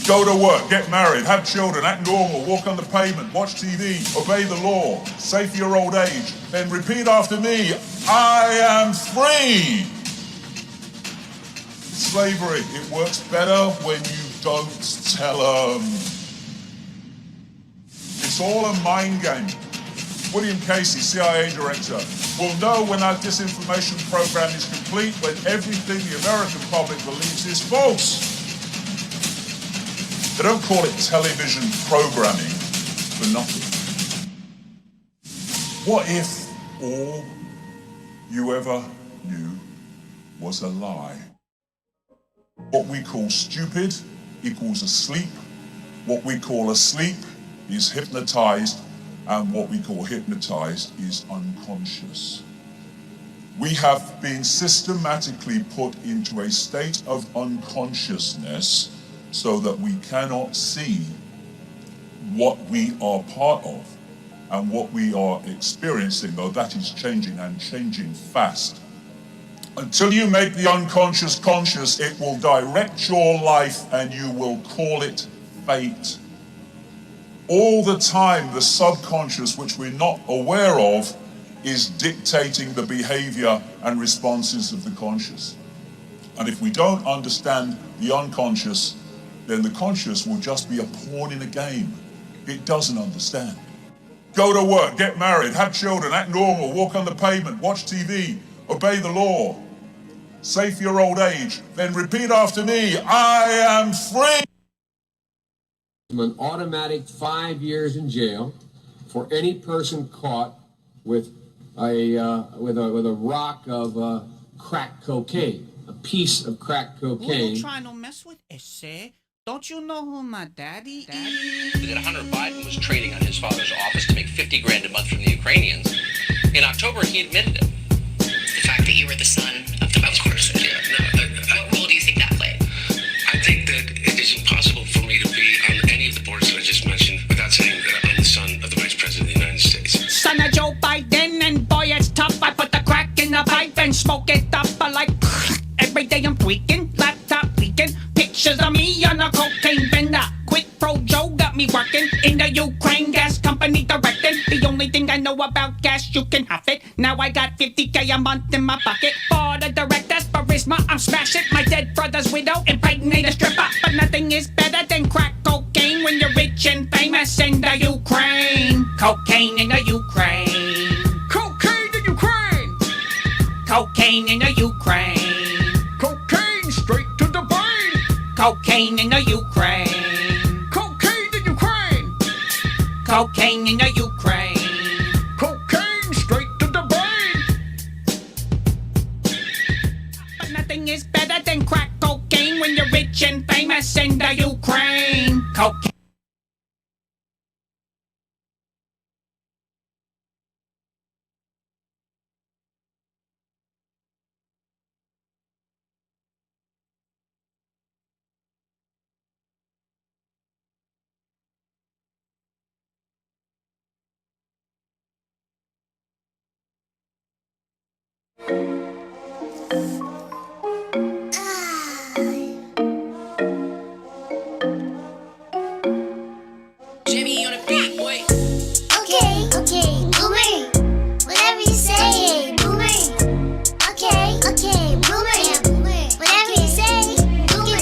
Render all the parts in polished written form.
Go to work, get married, have children, act normal, walk on the pavement, watch TV, obey the law, save for your old age, then repeat after me, I am free. Slavery, it works better when you don't tell them. It's all a mind game. William Casey, CIA director, will know when our disinformation program is complete when everything the American public believes is false. They don't call it television programming for nothing. What if all you ever knew was a lie? What we call stupid equals asleep. What we call asleep is hypnotized, and what we call hypnotized is unconscious. We have been systematically put into a state of unconsciousness so that we cannot see what we are part of and what we are experiencing, though that is changing and changing fast. Until you make the unconscious conscious, it will direct your life and you will call it fate. All the time, the subconscious, which we're not aware of, is dictating the behavior and responses of the conscious. And if we don't understand the unconscious, then the conscious will just be a pawn in a game. It doesn't understand. Go to work, get married, have children, act normal, walk on the pavement, watch TV, obey the law, save for your old age, then repeat after me, I am free. An automatic 5 years in jail for any person caught with a rock of crack cocaine, a piece of crack cocaine. Who you trying to mess with, Ese? Don't you know who my daddy is? That Hunter Biden was trading on his father's office to make $50,000 a month from the Ukrainians. In October, he admitted it. The fact that you were the son of the vice president. Yeah, no. What role do you think that played? I think that it is impossible for me to be on any of the boards that I just mentioned without saying that I'm the son of the vice president of the United States. Son of Joe Biden, and boy, it's tough. I put the crack in the pipe and smoke it up. I like every day I'm tweaking, laptop leaking, pictures of me on a cocaine bender. Quid pro Joe got me working in the Ukraine gas company directing. The only thing I know about gas, you can have it. Now I got 50K a month in my pocket. Board of directors, charisma, I'm smashing. My dead brother's widow, impregnate a stripper. But nothing is better than crack cocaine when you're rich and famous in the Ukraine. Cocaine in the Ukraine. Cocaine in Ukraine! Cocaine in the Ukraine. Cocaine straight to the brain! Cocaine in the Ukraine. Cocaine in Ukraine! Cocaine in the Ukraine. Cocaine straight to the brain! But nothing is better than crack cocaine when you're rich and famous in the Ukraine. Cocaine. Jimmy on a beat, boy. Okay, boomer. Whatever you say, boomer. Okay, boomer. Whatever you say, boomer.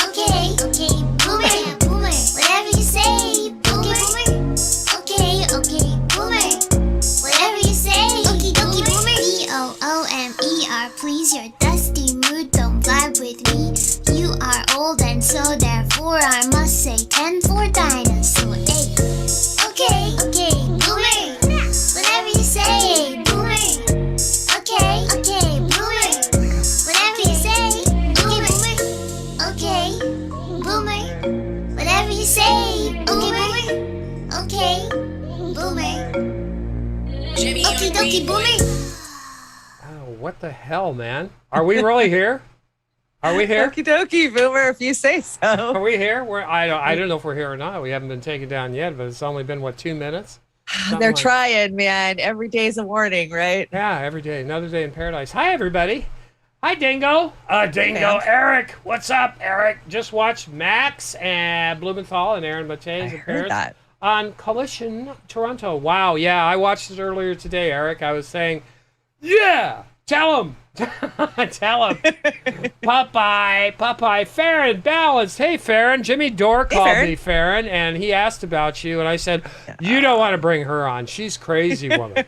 Okay, boomer. Whatever you say, boomer. Okay, boomer. Whatever you say, okie dokie, boomer. BOOMER, please your dusty mood don't vibe with me. You are old and so therefore I must say 10 for dinosaur. Hey. Okay, boomer. Whatever you say, boomer. Okay, boomer. Whatever you say, boomer. Okay, boomer. Whatever you say, boomer. Okay, boomer. Jimmy on Okie a dokie, beat, boy. boomer. Oh, what the hell, man? Are we really here? Are we here? Okie dokie, boomer, if you say so. Are we here? I don't know if we're here or not. We haven't been taken down yet, but it's only been, what, 2 minutes? Something They're like- trying, man. Every day's a warning, right? Yeah, every day. Another day in paradise. Hi, everybody. Hi, Dingo. Dingo. man. Eric. What's up, Eric? Just watched Max and Blumenthal and Aaron Matei's appearance that. on Collision Toronto. Wow. Yeah, I watched it earlier today, Eric. I was saying, yeah, tell him. Tell him. Popeye. Farron, balanced. Hey, Farron. Jimmy Dore called me Farron, and he asked about you, and I said, you don't want to bring her on. She's crazy woman.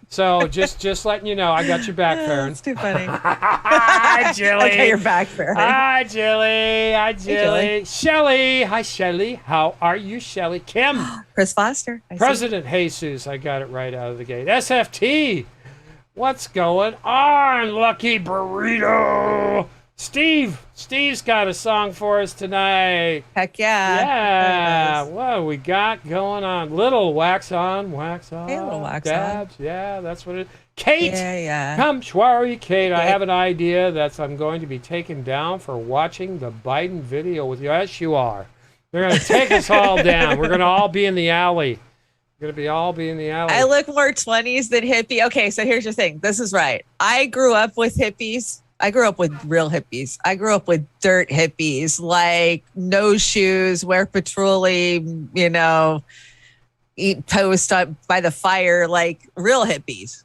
So just letting you know, I got your back, Farron. It's too funny. Hi, Jilly. I got your back, Farron. Hi, Jilly. Hi, Jilly. Shelly. Hi, Shelly. How are you, Shelly? Kim. Chris Foster. President Jesus. I got it right out of the gate. SFT. What's going on, Lucky Burrito? Steve's got a song for us tonight. Heck yeah. Yeah. What do we got going on? Little wax on, wax off. Hey, little wax dabs. Yeah, that's what it is. Kate. Yeah. Come, Schwari, Kate. I have an idea that I'm going to be taken down for watching the Biden video with you. Yes, you are. They're going to take us all down. We're going to all be in the alley. We're going to all be in the alley. I look more 20s than hippie. Okay, so here's the thing. This is right. I grew up with hippies. I grew up with real hippies. I grew up with dirt hippies, like no shoes, wear patchouli, eat toast up by the fire, like real hippies.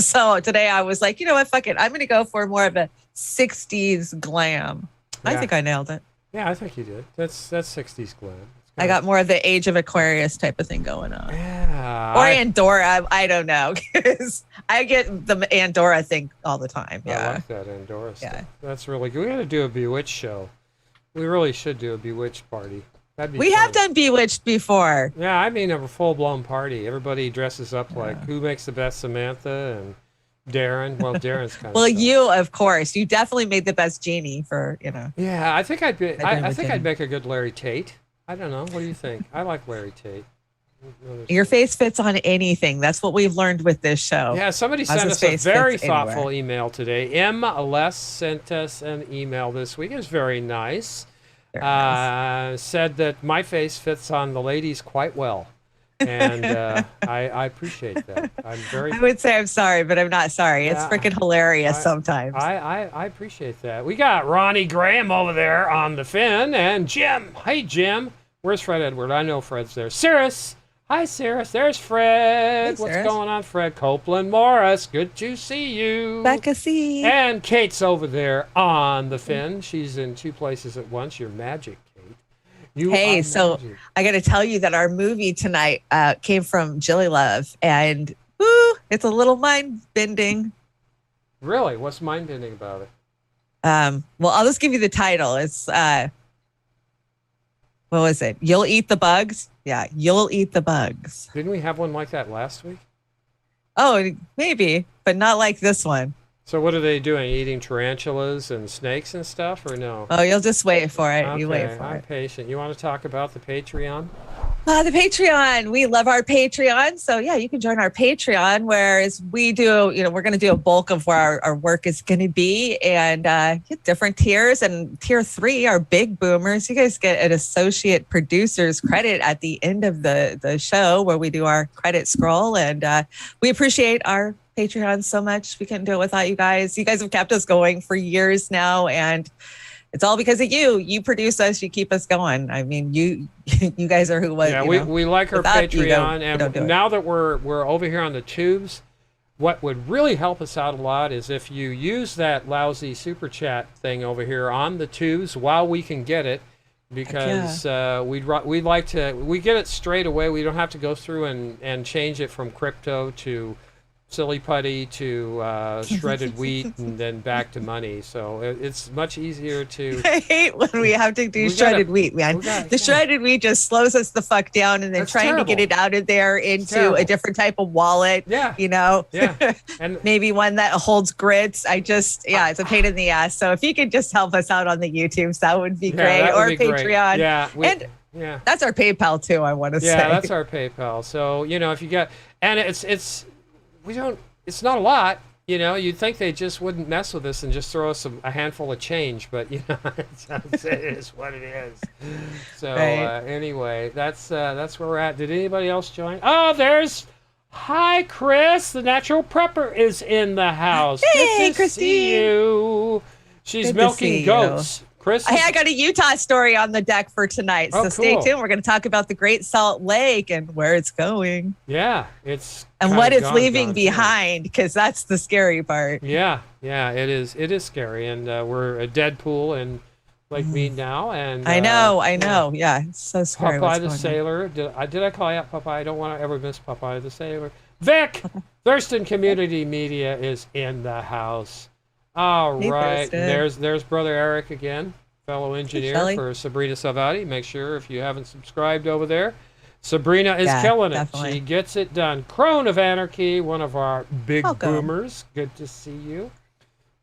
So today I was like, you know what, fuck it. I'm going to go for more of a 60s glam. I think I nailed it. Yeah, I think you did. That's 60s glam. I got more of the Age of Aquarius type of thing going on. Yeah. Or Andorra. I don't know. Because I get the Andorra thing all the time. Yeah. I like that Andorra stuff. That's really good. We got to do a Bewitched show. We really should do a Bewitched party. That'd be we fun. have done Bewitched before. Yeah, I mean a full-blown party. Everybody dresses up like who makes the best Samantha and Darren. Well, Darren's kind of. Well, you, of course. You definitely made the best Genie for, Yeah, I think I'd be. I think I'd make a good Larry Tate. I don't know. What do you think? I like Larry Tate. Your face fits on anything. That's what we've learned with this show. Yeah, somebody sent us a very thoughtful email today. M.Les sent us an email this week. It was very nice. Said that my face fits on the ladies quite well. And I appreciate that. I would say I'm sorry, but I'm not sorry. It's freaking hilarious sometimes. I appreciate that. We got Ronnie Graham over there on the fin, and Jim. Hey, Jim. Where's Fred Edward? I know Fred's there. Cirrus. Hi, Cirrus. There's Fred. Hey, What's going on, Fred? Copeland Morris. Good to see you. Becca C. And Kate's over there on the fin. She's in two places at once. You're magic, Kate. So I got to tell you that our movie tonight came from Jilly Love, and it's a little mind bending. Really? What's mind bending about it? Well, I'll just give you the title. It's what was it? You'll Eat the Bugs. Yeah, You'll Eat the Bugs. Didn't we have one like that last week? Oh, maybe, but not like this one. So what are they doing? Eating tarantulas and snakes and stuff, or no? Oh, you'll just wait for it. Okay, You wait for I'm it. patient. You want to talk about the Patreon? The Patreon. We love our Patreon. So yeah, you can join our Patreon, whereas we do, we're going to do a bulk of where our work is going to be, and get different tiers. And tier 3 are big boomers. You guys get an associate producer's credit at the end of the show where we do our credit scroll. And we appreciate our Patreon so much. We couldn't do it without you guys. You guys have kept us going for years now, and it's all because of you. You produce us. You keep us going. I mean, you guys are who was. Yeah, we like our without you, Patreon, don't do and it. now that we're over here on the tubes, what would really help us out a lot is if you use that lousy super chat thing over here on the tubes while we can get it, because we'd like to. We get it straight away. We don't have to go through and change it from crypto to silly putty to shredded wheat and then back to money. So it's much easier to. I hate when we have to do shredded wheat, man. The shredded wheat just slows us the fuck down, and then trying to get it out of there into a different type of wallet. Yeah. Yeah. And maybe one that holds grits. it's a pain in the ass. So if you could just help us out on the YouTubes, that would be great. Or Patreon. Great. Yeah. That's our PayPal too, I want to say. Yeah, that's our PayPal. So, if you get, and it's not a lot, you'd think they just wouldn't mess with us and just throw us a handful of change, but it is what it is. So anyway, that's where we're at. Did anybody else join? Oh, there's Hi, Chris. The natural prepper is in the house. Hey, Good to Christine. see you. She's Good to milking see you. goats. Chris, Hey, I got a Utah story on the deck for tonight. So Oh, stay cool. tuned. We're going to talk about the Great Salt Lake and where it's going yeah, it's and kinda what it's gone, leaving gone, behind, because that's the scary part. Yeah, it is. It is scary, and we're a Deadpool and Lake Mead now, and I know. Yeah, it's so scary. what's Popeye the going on. Sailor. Did I call you out Popeye? I don't want to ever miss Popeye the Sailor. Vic, Thurston Community Media is in the house. All Hey, right, Thurston. there's brother Eric again, fellow engineer Shelley. for Sabrina Salvati. Make sure if you haven't subscribed over there, Sabrina is Yeah, killing it. definitely. She gets it done. Crone of Anarchy, one of our big Welcome. boomers. Good to see you.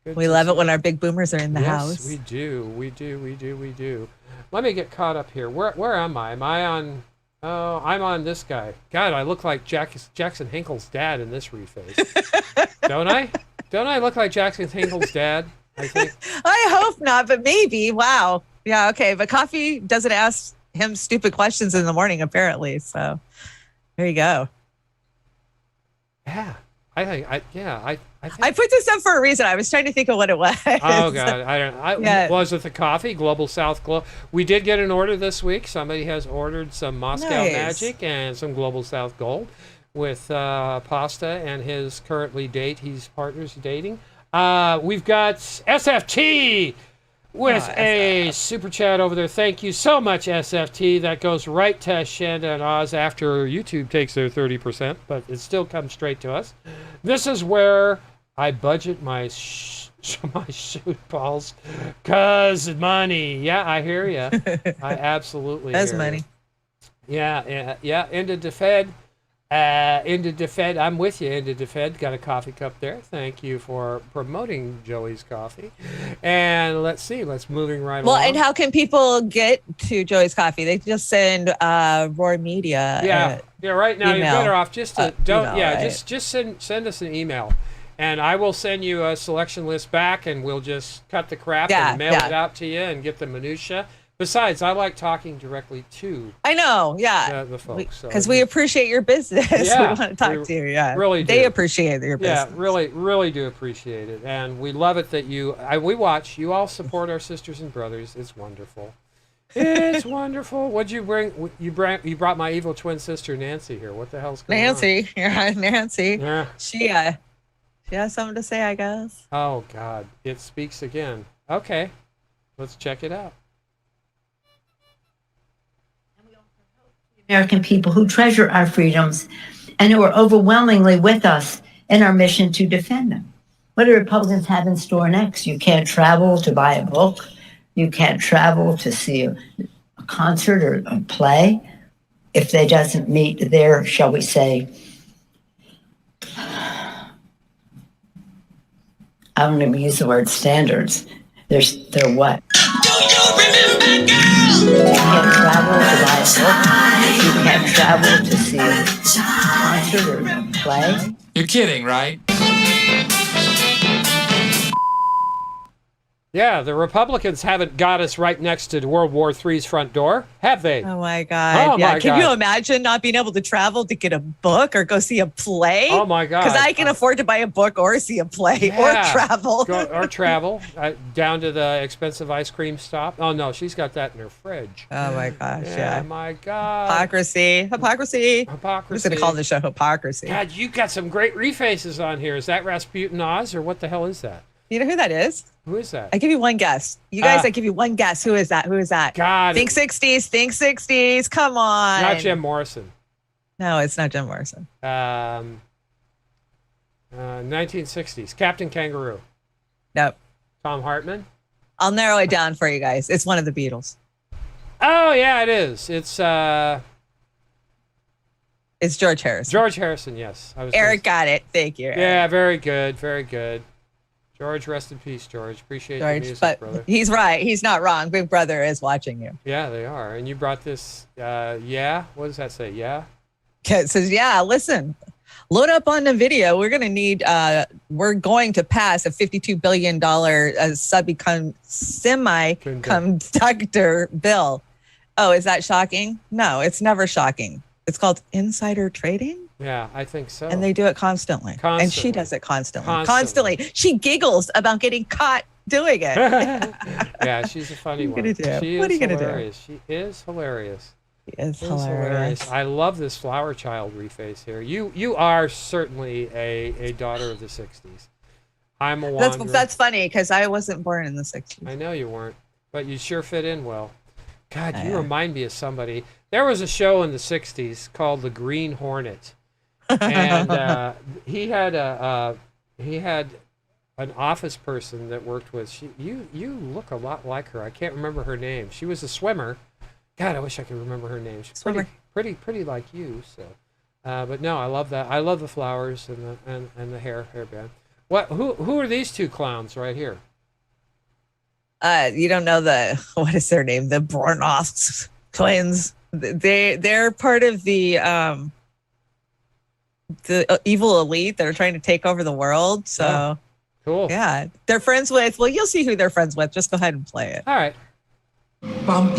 Good We to love see it when you. our big boomers are in the Yes, house. we do. We do. Let me get caught up here. Where am I? Am I on? Oh, I'm on this guy. God, I look like Jackson Hinkle's dad in this reface. Don't I? Don't I look like Jackson Hinkle's dad? I think. I hope not, but maybe. Wow. Yeah, okay. But Coffee doesn't ask him stupid questions in the morning, apparently. So there you go. Yeah. I think. I think. I put this up for a reason. I was trying to think of what it was. Oh God, I don't. Yeah. Was it the coffee? Global South Glow. We did get an order this week. Somebody has ordered some Moscow Nice. Magic and some Global South Gold with Pasta and his currently he's partners dating. We've got SFT with a super chat over there. Thank you so much, SFT. That goes right to Chanda and Oz after YouTube takes their 30%, but it still comes straight to us. This is where I budget my shoot balls, cause money. Yeah, I hear you. I absolutely That's hear you. money. Yeah. Into defed. Into defed. I'm with you. Into defed. Got a coffee cup there. Thank you for promoting Joey's coffee. And let's see. Let's moving right Well, along. and how can people get to Joey's Coffee? They just send Roar Media. Yeah. Right now, email. you're better off just to don't. Email, Yeah. right? Just send us an email, and I will send you a selection list back, and we'll just cut the crap Yeah, and mail yeah. it out to you and get the minutia. Besides, I like talking directly to I know. Yeah. the folks. So Because we appreciate your business. Yeah, we want to talk we to you. Yeah. really They do. appreciate your Yeah, business. really do appreciate it, and we love it that we watch. You all support our sisters and brothers. It's wonderful. It's wonderful. What'd you bring? You brought my evil twin sister Nancy here. What the hell's going on? Nancy. Yeah, Nancy. Yeah. She has something to say, I guess. Oh God, it speaks again. Okay, let's check it out. American people who treasure our freedoms and who are overwhelmingly with us in our mission to defend them. What do Republicans have in store next? You can't travel to buy a book. You can't travel to see a concert or a play if they doesn't meet their, shall we say, I don't even use the word standards. They're what? Do you remember, girl? You can't travel to buy a book. You can't travel to see a concert or a play. You're kidding, right? Yeah, the Republicans haven't got us right next to World War III's front door, have they? Oh my God. Oh, yeah. my Can you God. imagine not being able to travel to get a book or go see a play? Oh my God. Because I can afford to buy a book or see a play Yeah. or travel. Or travel down to the expensive ice cream stop. Oh no, she's got that in her fridge. Oh my gosh. Yeah, Yeah. my God. Hypocrisy. Hypocrisy. I'm just going to call the show Hypocrisy. God, you got some great refaces on here. Is that Rasputin Oz or what the hell is that? You know who that is? Who is that? I give you one guess. You guys, I give you one guess. Who is that? Who is that? God. Think 60s. Think 60s. Come on. Not Jim Morrison. No, it's not Jim Morrison. 1960s. Captain Kangaroo. Nope. Tom Hartman. I'll narrow it down for you guys. It's one of the Beatles. Oh yeah, it is. It's George Harrison. George Harrison. Yes, I was. Eric got it. Thank you, Eric. Yeah, very good, very good. George, rest in peace, George. Appreciate the George, music, but brother. he's right. He's not wrong. Big Brother is watching you. Yeah, they are. And you brought this. Yeah. What does that say? Yeah. It says, yeah, listen, load up on the video. We're going to need, we're going to pass a $52 billion semiconductor bill. Oh, is that shocking? No, it's never shocking. It's called insider trading. Yeah, I think so. And they do it constantly. And she does it constantly. Constantly. She giggles about getting caught doing it. Yeah, she's a funny one. What are you She is gonna do? hilarious. She is hilarious. It's hilarious. I love this flower child reface here. You are certainly a daughter of the 60s. I'm a wanderer. That's funny because I wasn't born in the 60s. I know you weren't, but you sure fit in well. God, you remind me of somebody. There was a show in the 60s called The Green Hornet. And he had an office person that worked with. You look a lot like her. I can't remember her name. She was a swimmer. God, I wish I could remember her name. She's pretty like you. So, but no, I love that. I love the flowers and the hairband. Who are these two clowns right here? You don't know what is their name? The Bornoff twins. They're part of the evil elite that are trying to take over the world. So, cool. Yeah, they're friends with. Well, you'll see who they're friends with. Just go ahead and play it. All right. Pump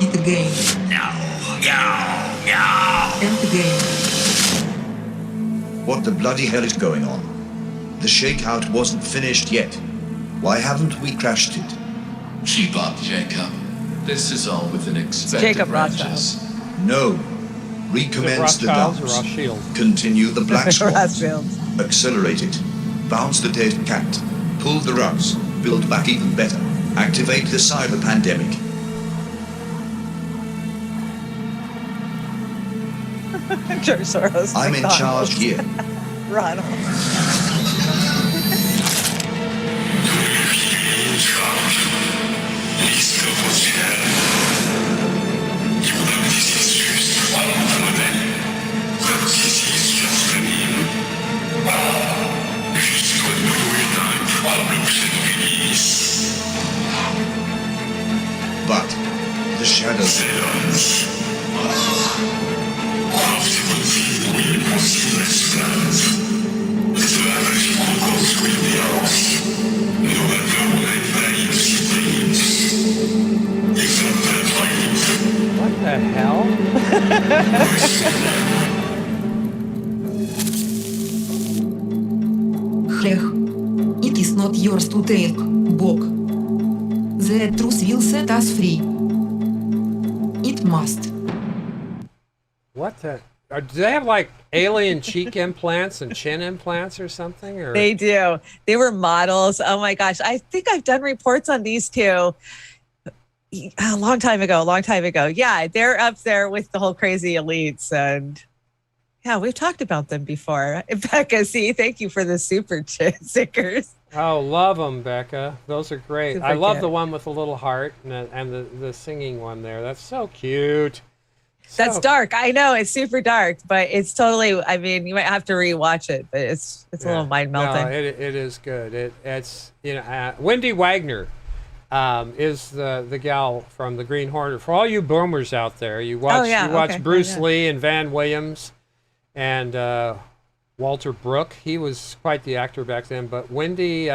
it again. And again. What the bloody hell is going on? The shakeout wasn't finished yet. Why haven't we crashed it? Keep up, Jacob. This is all within expected Jacob ranges. No. Recommence the Rothschilds or bounce. Rothschild? Continue the black swans. Rothschilds. Accelerate it. Bounce the dead cat. Pull the rugs. Build back even better. Activate the cyber pandemic. George Soros. I'm in charge here. Ronald. But the shadows. What the hell? Hech, it is not yours to take, Bog. The truth will set us free. It must. What the? Do they have like alien cheek implants and chin implants or something? Or They do. They were models. Oh my gosh. I think I've done reports on these two a long time ago. Yeah, they're up there with the whole crazy elites. And yeah, we've talked about them before. Becca, thank you for the super stickers. Oh, love them, Becca. Those are great. Super I love cute. the one with the little heart and the singing one there. That's so cute. That's dark. I know it's super dark, but it's totally. I mean, you might have to rewatch it, but it's a little mind melting. No, it is good. It's Wendy Wagner is the gal from the Green Hornet. For all you boomers out there, you watch Bruce Lee and Van Williams and Walter Brooke. He was quite the actor back then, but Wendy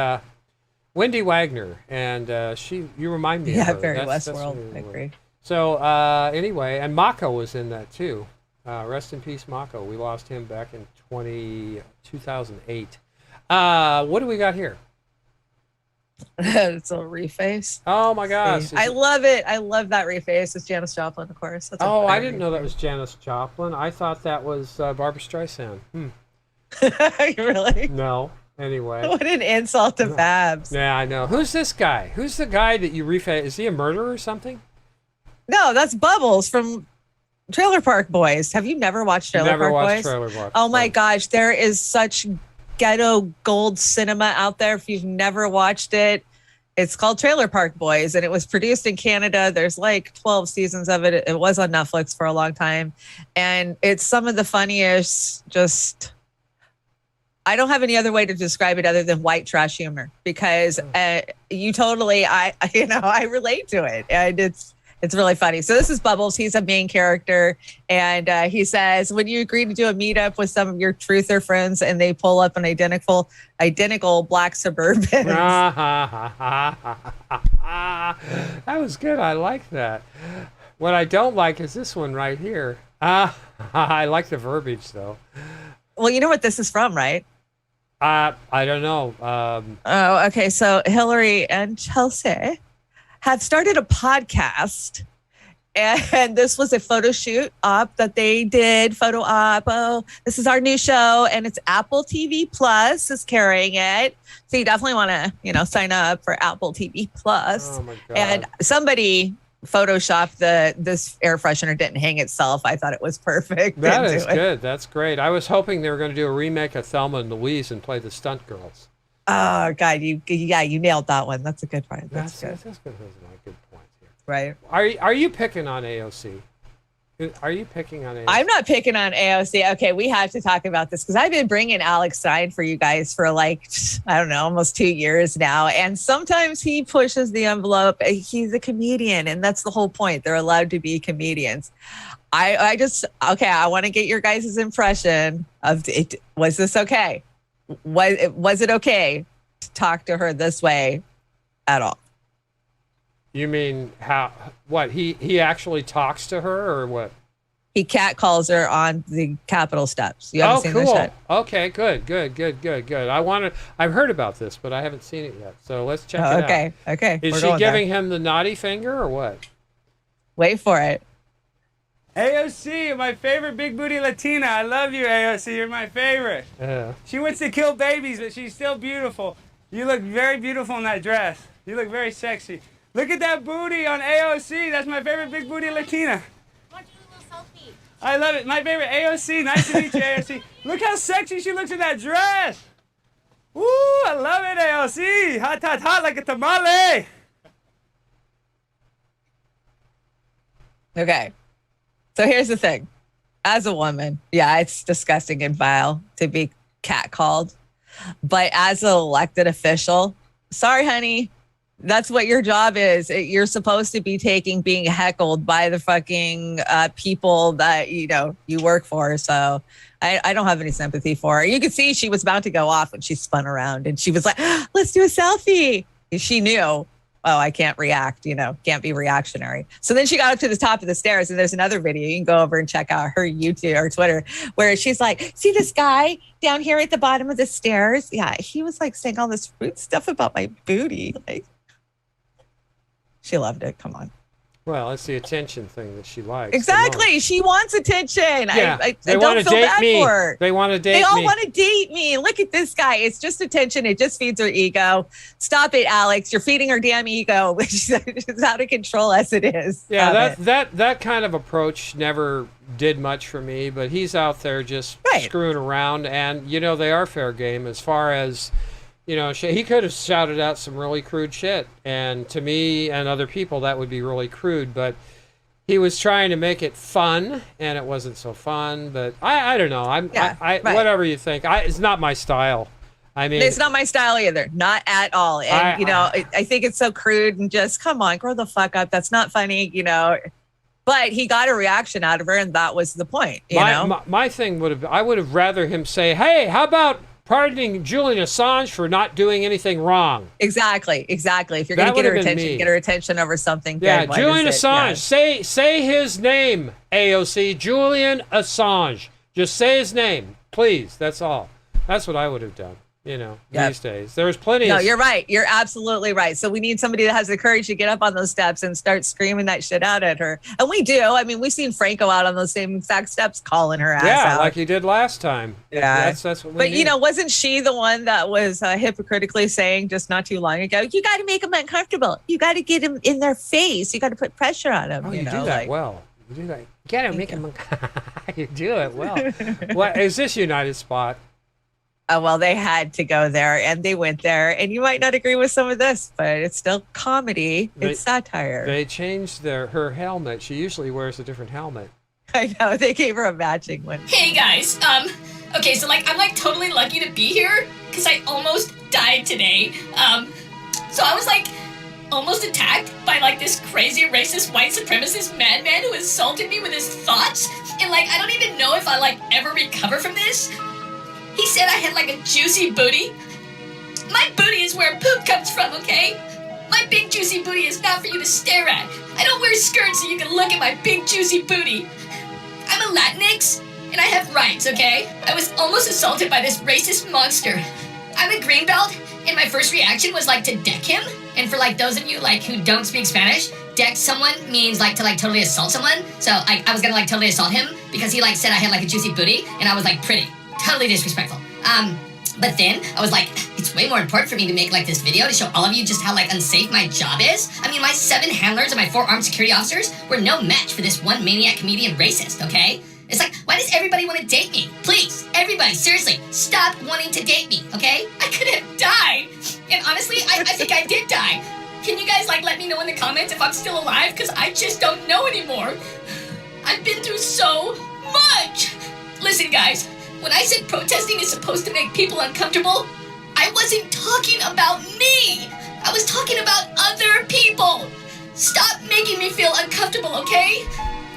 Wagner, and you remind me of her. Very That's Westworld. really I agree. So anyway, and Mako was in that too. Rest in peace, Mako. We lost him back in 2008. What do we got here? It's a reface. Oh my gosh. I love it. I love that reface. It's Janis Joplin, of course. That's I didn't know that was Janis Joplin. I thought that was Barbra Streisand. Really? No. Anyway. What an insult to Babs. Yeah, I know. Who's this guy? Who's the guy that you reface? Is he a murderer or something? No, that's Bubbles from Trailer Park Boys. Have you never watched Trailer Park Boys? Trailer Park. Oh my gosh, there is such ghetto gold cinema out there. If you've never watched it, it's called Trailer Park Boys, and it was produced in Canada. There's like 12 seasons of it. It was on Netflix for a long time, and it's some of the funniest. I don't have any other way to describe it other than white trash humor, because you totally, I relate to it, and it's really funny. So this is Bubbles. He's a main character. And he says, when you agree to do a meetup with some of your truther friends and they pull up an identical black Suburban. That was good. I like that. What I don't like is this one right here. I like the verbiage, though. Well, you know what this is from, right? I don't know. Oh, okay. So Hillary and Chelsea have started a podcast, and this was a photo shoot op that they did. Photo op. Oh, this is our new show, and it's Apple TV Plus is carrying it. So you definitely want to, sign up for Apple TV Plus. Oh my God. And somebody photoshopped this air freshener didn't hang itself. I thought it was perfect. That is good. That's great. I was hoping they were going to do a remake of Thelma and Louise and play the stunt girls. Oh God, you nailed that one. That's a good one. That's good. That's good. Those are my good points here. Right. Are you picking on AOC? Are you picking on AOC? I'm not picking on AOC. Okay, we have to talk about this because I've been bringing Alex Stein for you guys for almost 2 years now. And sometimes he pushes the envelope. He's a comedian, and that's the whole point. They're allowed to be comedians. I want to get your guys' impression of it. Was this okay? Was it okay to talk to her this way at all? You mean how? What he actually talks to her, or what? He catcalls her on the Capitol steps. You haven't seen cool. this yet? Okay, good. I've heard about this, but I haven't seen it yet. So let's check it out. Okay. Is she giving him the naughty finger or what? Wait for it. AOC, my favorite big booty Latina. I love you, AOC. You're my favorite. Yeah. She wants to kill babies, but she's still beautiful. You look very beautiful in that dress. You look very sexy. Look at that booty on AOC. That's my favorite big booty Latina. Want to do a little selfie? I love it. My favorite AOC. Nice to meet you, AOC. Look how sexy she looks in that dress. Woo, I love it, AOC. Hot like a tamale. Okay. So here's the thing. As a woman, yeah, it's disgusting and vile to be catcalled. But as an elected official, sorry, honey, that's what your job is. You're supposed to be being heckled by the fucking people that, you work for. So I don't have any sympathy for her. You could see she was about to go off when she spun around and she was like, let's do a selfie. She knew, I can't react, can't be reactionary. So then she got up to the top of the stairs, and there's another video. You can go over and check out her YouTube or Twitter, where she's like, see this guy down here at the bottom of the stairs? Yeah, he was like saying all this rude stuff about my booty. Like, she loved it. Come on. Well, it's the attention thing that she likes. Exactly. She wants attention. Yeah. I They don't want to feel date bad me. for her. They want to date me. They all want to date me. Look at this guy. It's just attention. It just feeds her ego. Stop it, Alex. You're feeding her damn ego, which is out of control as it is. Yeah, that kind of approach never did much for me, but he's out there just screwing around, and they are fair game as far as he could have shouted out some really crude shit, and to me and other people that would be really crude, but he was trying to make it fun, and it wasn't so fun. But I don't know. Whatever you think. It's not my style. I mean, it's not my style either. Not at all. And I think it's so crude and just come on, grow the fuck up. That's not funny. But he got a reaction out of her, and that was the point. My thing I would have rather him say, "Hey, how about pardoning Julian Assange for not doing anything wrong?" Exactly. If you're going to get her attention over something good. Yeah, Julian Assange. Yeah. Say his name, AOC. Julian Assange. Just say his name, please. That's all. That's what I would have done. These days. There's plenty of... No, you're right. You're absolutely right. So we need somebody that has the courage to get up on those steps and start screaming that shit out at her. And we do. I mean, we've seen Franco out on those same exact steps calling her ass out. Yeah, like he did last time. Yeah. That's what we need. But, wasn't she the one that was hypocritically saying just not too long ago, you got to make them uncomfortable. You got to get them in their face. You got to put pressure on them. Oh, you do that well. You do that. You got to make them You do it well. What is this United Spot? Well, they had to go there, and they went there. And you might not agree with some of this, but it's still comedy. It's satire. They changed her helmet. She usually wears a different helmet. I know. They gave her a matching one. Hey guys, okay, so I'm totally lucky to be here because I almost died today. So I was almost attacked by this crazy racist white supremacist madman who assaulted me with his thoughts, and I don't even know if I ever recover from this. He said I had a juicy booty. My booty is where poop comes from, okay? My big juicy booty is not for you to stare at. I don't wear skirts so you can look at my big juicy booty. I'm a a Latinx, and I have rights, okay? I was almost assaulted by this racist monster. I'm a greenbelt, and my first reaction was like to deck him. And for like those of you like who don't speak Spanish, deck someone means like to like totally assault someone. So I was gonna like totally assault him because he like said I had like a juicy booty, and I was like pretty. Totally disrespectful. But then I was like, it's way more important for me to make like this video to show all of you just how like unsafe my job is. I mean, my 7 handlers and my 4 armed security officers were no match for this one maniac comedian racist, okay? It's like, why does everybody want to date me? Please, everybody, seriously, stop wanting to date me, okay? I could have died. And honestly, I think I did die. Can you guys like let me know in the comments if I'm still alive? Because I just don't know anymore. I've been through so much. Listen, guys. When I said protesting is supposed to make people uncomfortable, I wasn't talking about me. I was talking about other people. Stop making me feel uncomfortable, okay?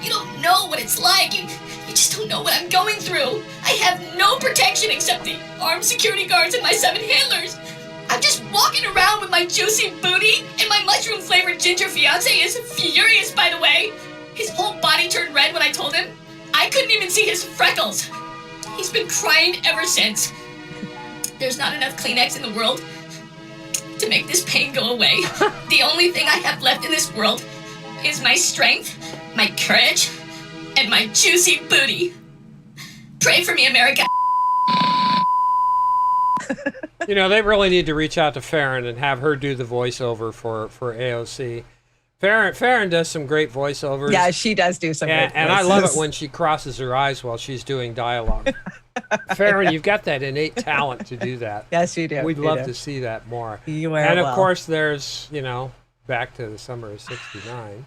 You don't know what it's like. You just don't know what I'm going through. I have no protection except the armed security guards and my 7 handlers. I'm just walking around with my juicy booty, and my mushroom-flavored ginger fiance is furious, by the way. His whole body turned red when I told him. I couldn't even see his freckles. He's been crying ever since. There's not enough Kleenex in the world to make this pain go away. The only thing I have left in this world is my strength, my courage, and my juicy booty. Pray for me, America. You know, they really need to reach out to Farron and have her do the voiceover for AOC. Farron does some great voiceovers. Yeah, she does do some great voices. And I love it when she crosses her eyes while she's doing dialogue. Farron, you've got that innate talent to do that. Yes, you do. We'd love to see that more. You are And of well. course, there's, you know, back to the summer of '69.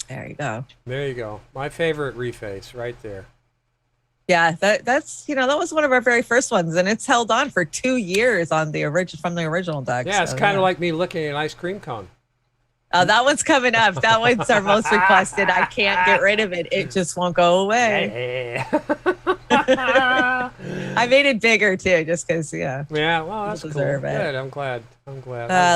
There you go. There you go. My favorite reface right there. Yeah, that's that was one of our very first ones, and it's held on for 2 years on the from the original deck. Yeah, it's kind of like me licking an ice cream cone. Oh, that one's coming up. That one's our most requested. I can't get rid of it. It just won't go away. I made it bigger too, just because, yeah. Yeah, well, that's cool. Deserve it. Good. I'm glad.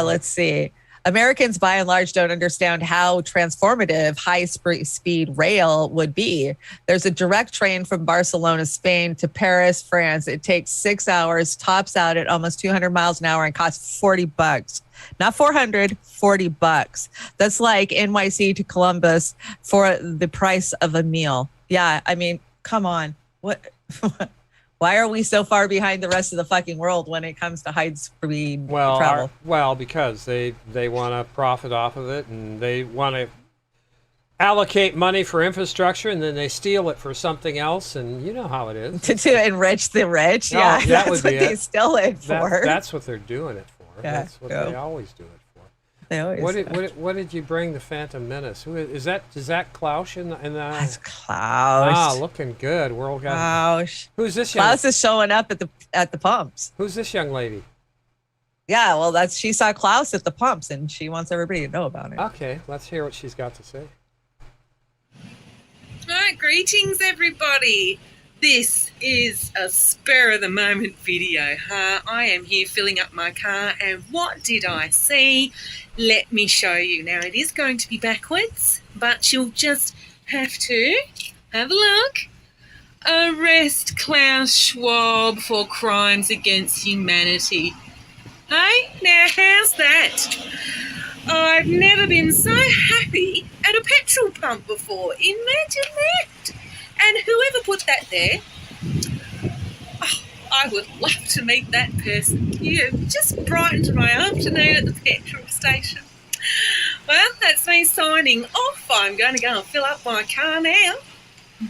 Let's see. Americans, by and large, don't understand how transformative high-speed rail would be. There's a direct train from Barcelona, Spain, to Paris, France. It takes 6 hours, tops out at almost 200 miles an hour, and costs $40. Not 400, $40. That's like NYC to Columbus for the price of a meal. Yeah, I mean, come on. What? Why are we so far behind the rest of the fucking world when it comes to high-speed travel? Because they want to profit off of it, and they want to allocate money for infrastructure, and then they steal it for something else, and you know how it is. To enrich the rich? No, yeah, that that's would what be they it. steal it for. That's what they're doing it for. Yeah, That's what they always do it for. They always What did you bring the Phantom Menace? Who is that? Is that Klaus in the? That's Klaus. Ah, looking good. World guy. Klaus. Who's this young? Klaus is showing up at the pumps. Who's this young lady? Yeah, well, she saw Klaus at the pumps, and she wants everybody to know about it. Okay, let's hear what she's got to say. Right, greetings everybody. This is a spur of the moment video, huh? I am here filling up my car, and what did I see? Let me show you. Now, it is going to be backwards, but you'll just have to have a look. Arrest Klaus Schwab for crimes against humanity. Hey, now how's that? I've never been so happy at a petrol pump before. Imagine that. And whoever put that there, I would love to meet that person. You just brightened my afternoon at the petrol station. Well, that's me signing off. I'm going to go and fill up my car now.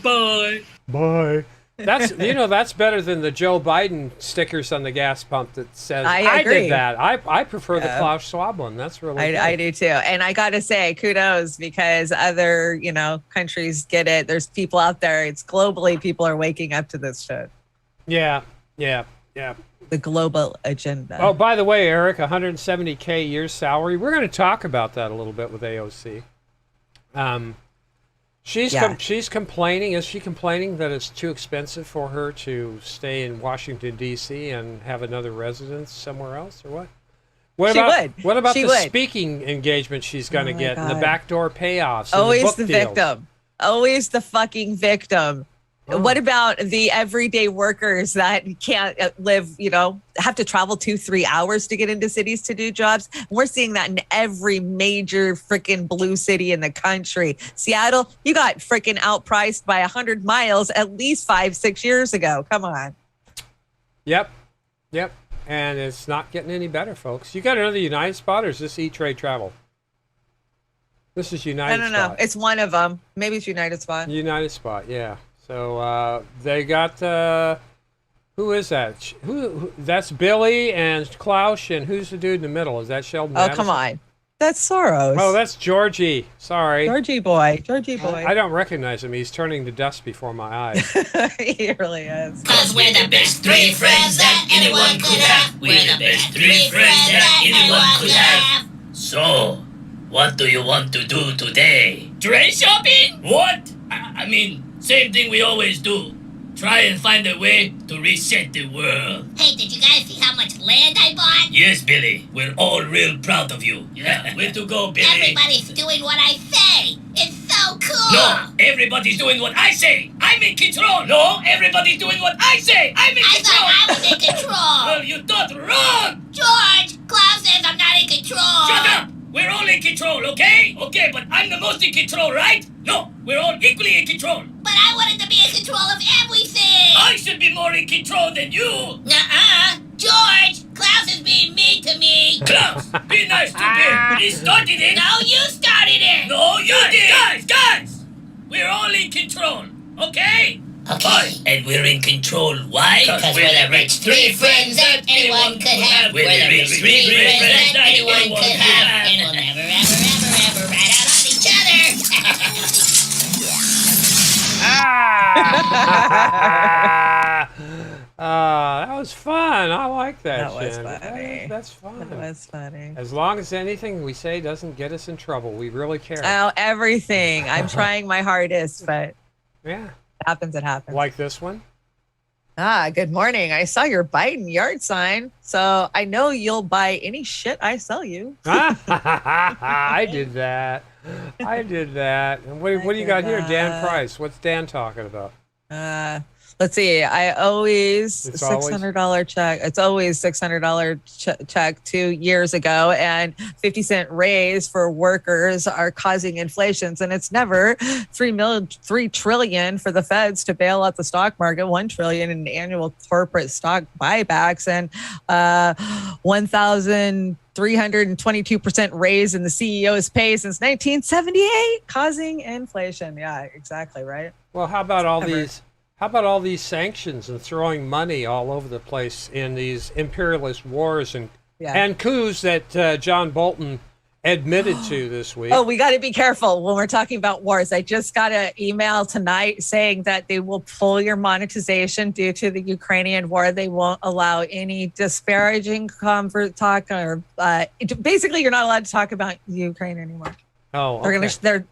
Bye. Bye. That's that's better than the Joe Biden stickers on the gas pump that says I agree. did that. I prefer the Klaus Schwab one. That's really good. I do too. And I got to say, kudos, because other, countries get it. There's people out there. It's globally, people are waking up to this shit. Yeah. The global agenda. Oh, by the way, Eric, $170K a year salary. We're going to talk about that a little bit with AOC. She's complaining. Is she complaining that it's too expensive for her to stay in Washington, D.C. and have another residence somewhere else, or what? What about the speaking engagement she's going to get and the backdoor payoffs? And Always the victim. Always the fucking victim. What about the everyday workers that can't live, have to travel 2-3 hours to get into cities to do jobs? We're seeing that in every major freaking blue city in the country. Seattle, you got freaking outpriced by 100 miles at least 5-6 years ago. Come on. Yep. And it's not getting any better, folks. You got another United spot, or is this E-Trade Travel? This is United I don't know. It's one of them. Maybe it's United Spot. United Spot, yeah. So they got, who is that? Who? That's Billy and Klaus, and who's the dude in the middle? Is that Sheldon Oh, Madison? come on. That's Soros. Oh, that's Georgie. Sorry. Georgie boy. I don't recognize him. He's turning to dust before my eyes. He really is. Cause we're the best three friends that anyone could have. We're the best three friends that anyone could have. So, what do you want to do today? Dress shopping? What? I mean, same thing we always do. Try and find a way to reset the world. Hey, did you guys see how much land I bought? Yes, Billy. We're all real proud of you. Yeah, way to go, Billy. Everybody's doing what I say. It's so cool. No, everybody's doing what I say. I'm in control. No, everybody's doing what I say. I'm in control. I thought I was in control. Well, you thought wrong. George, Klaus says I'm not in control. Shut up. We're all in control, okay? Okay, but I'm the most in control, right? No, we're all equally in control. But I wanted to be in control of everything. I should be more in control than you. Nuh-uh. George, Klaus is being mean to me. Klaus, be nice to Bill. He started it. No, you started it. No, you did. Guys, we're all in control, okay? Okay, and we're in control. Why? Because we're the rich three friends that anyone could have. We're the rich three friends that anyone could have. And we'll never, ever rat out on each other. That was fun. I like that. That was Chanda. funny. That's fun. That was funny. As long as anything we say doesn't get us in trouble, we really care. Oh, everything. I'm trying my hardest, but yeah. It happens. Like this one? Good morning. I saw your Biden yard sign, so I know you'll buy any shit I sell you. I did that. And what do you got here? Dan Price. What's Dan talking about? Let's see. I always It's $600 check. It's always $600 check 2 years ago, and 50-cent raise for workers are causing inflations, and it's never $3 trillion for the feds to bail out the stock market, $1 trillion in annual corporate stock buybacks, and 1,322% raise in the CEO's pay since 1978, causing inflation. Yeah, exactly right. Well, how about all these sanctions and throwing money all over the place in these imperialist wars and coups that John Bolton admitted to this week? Oh, we got to be careful when we're talking about wars. I just got an email tonight saying that they will pull your monetization due to the Ukrainian war. They won't allow any disparaging talk, or basically you're not allowed to talk about Ukraine anymore. Oh, okay.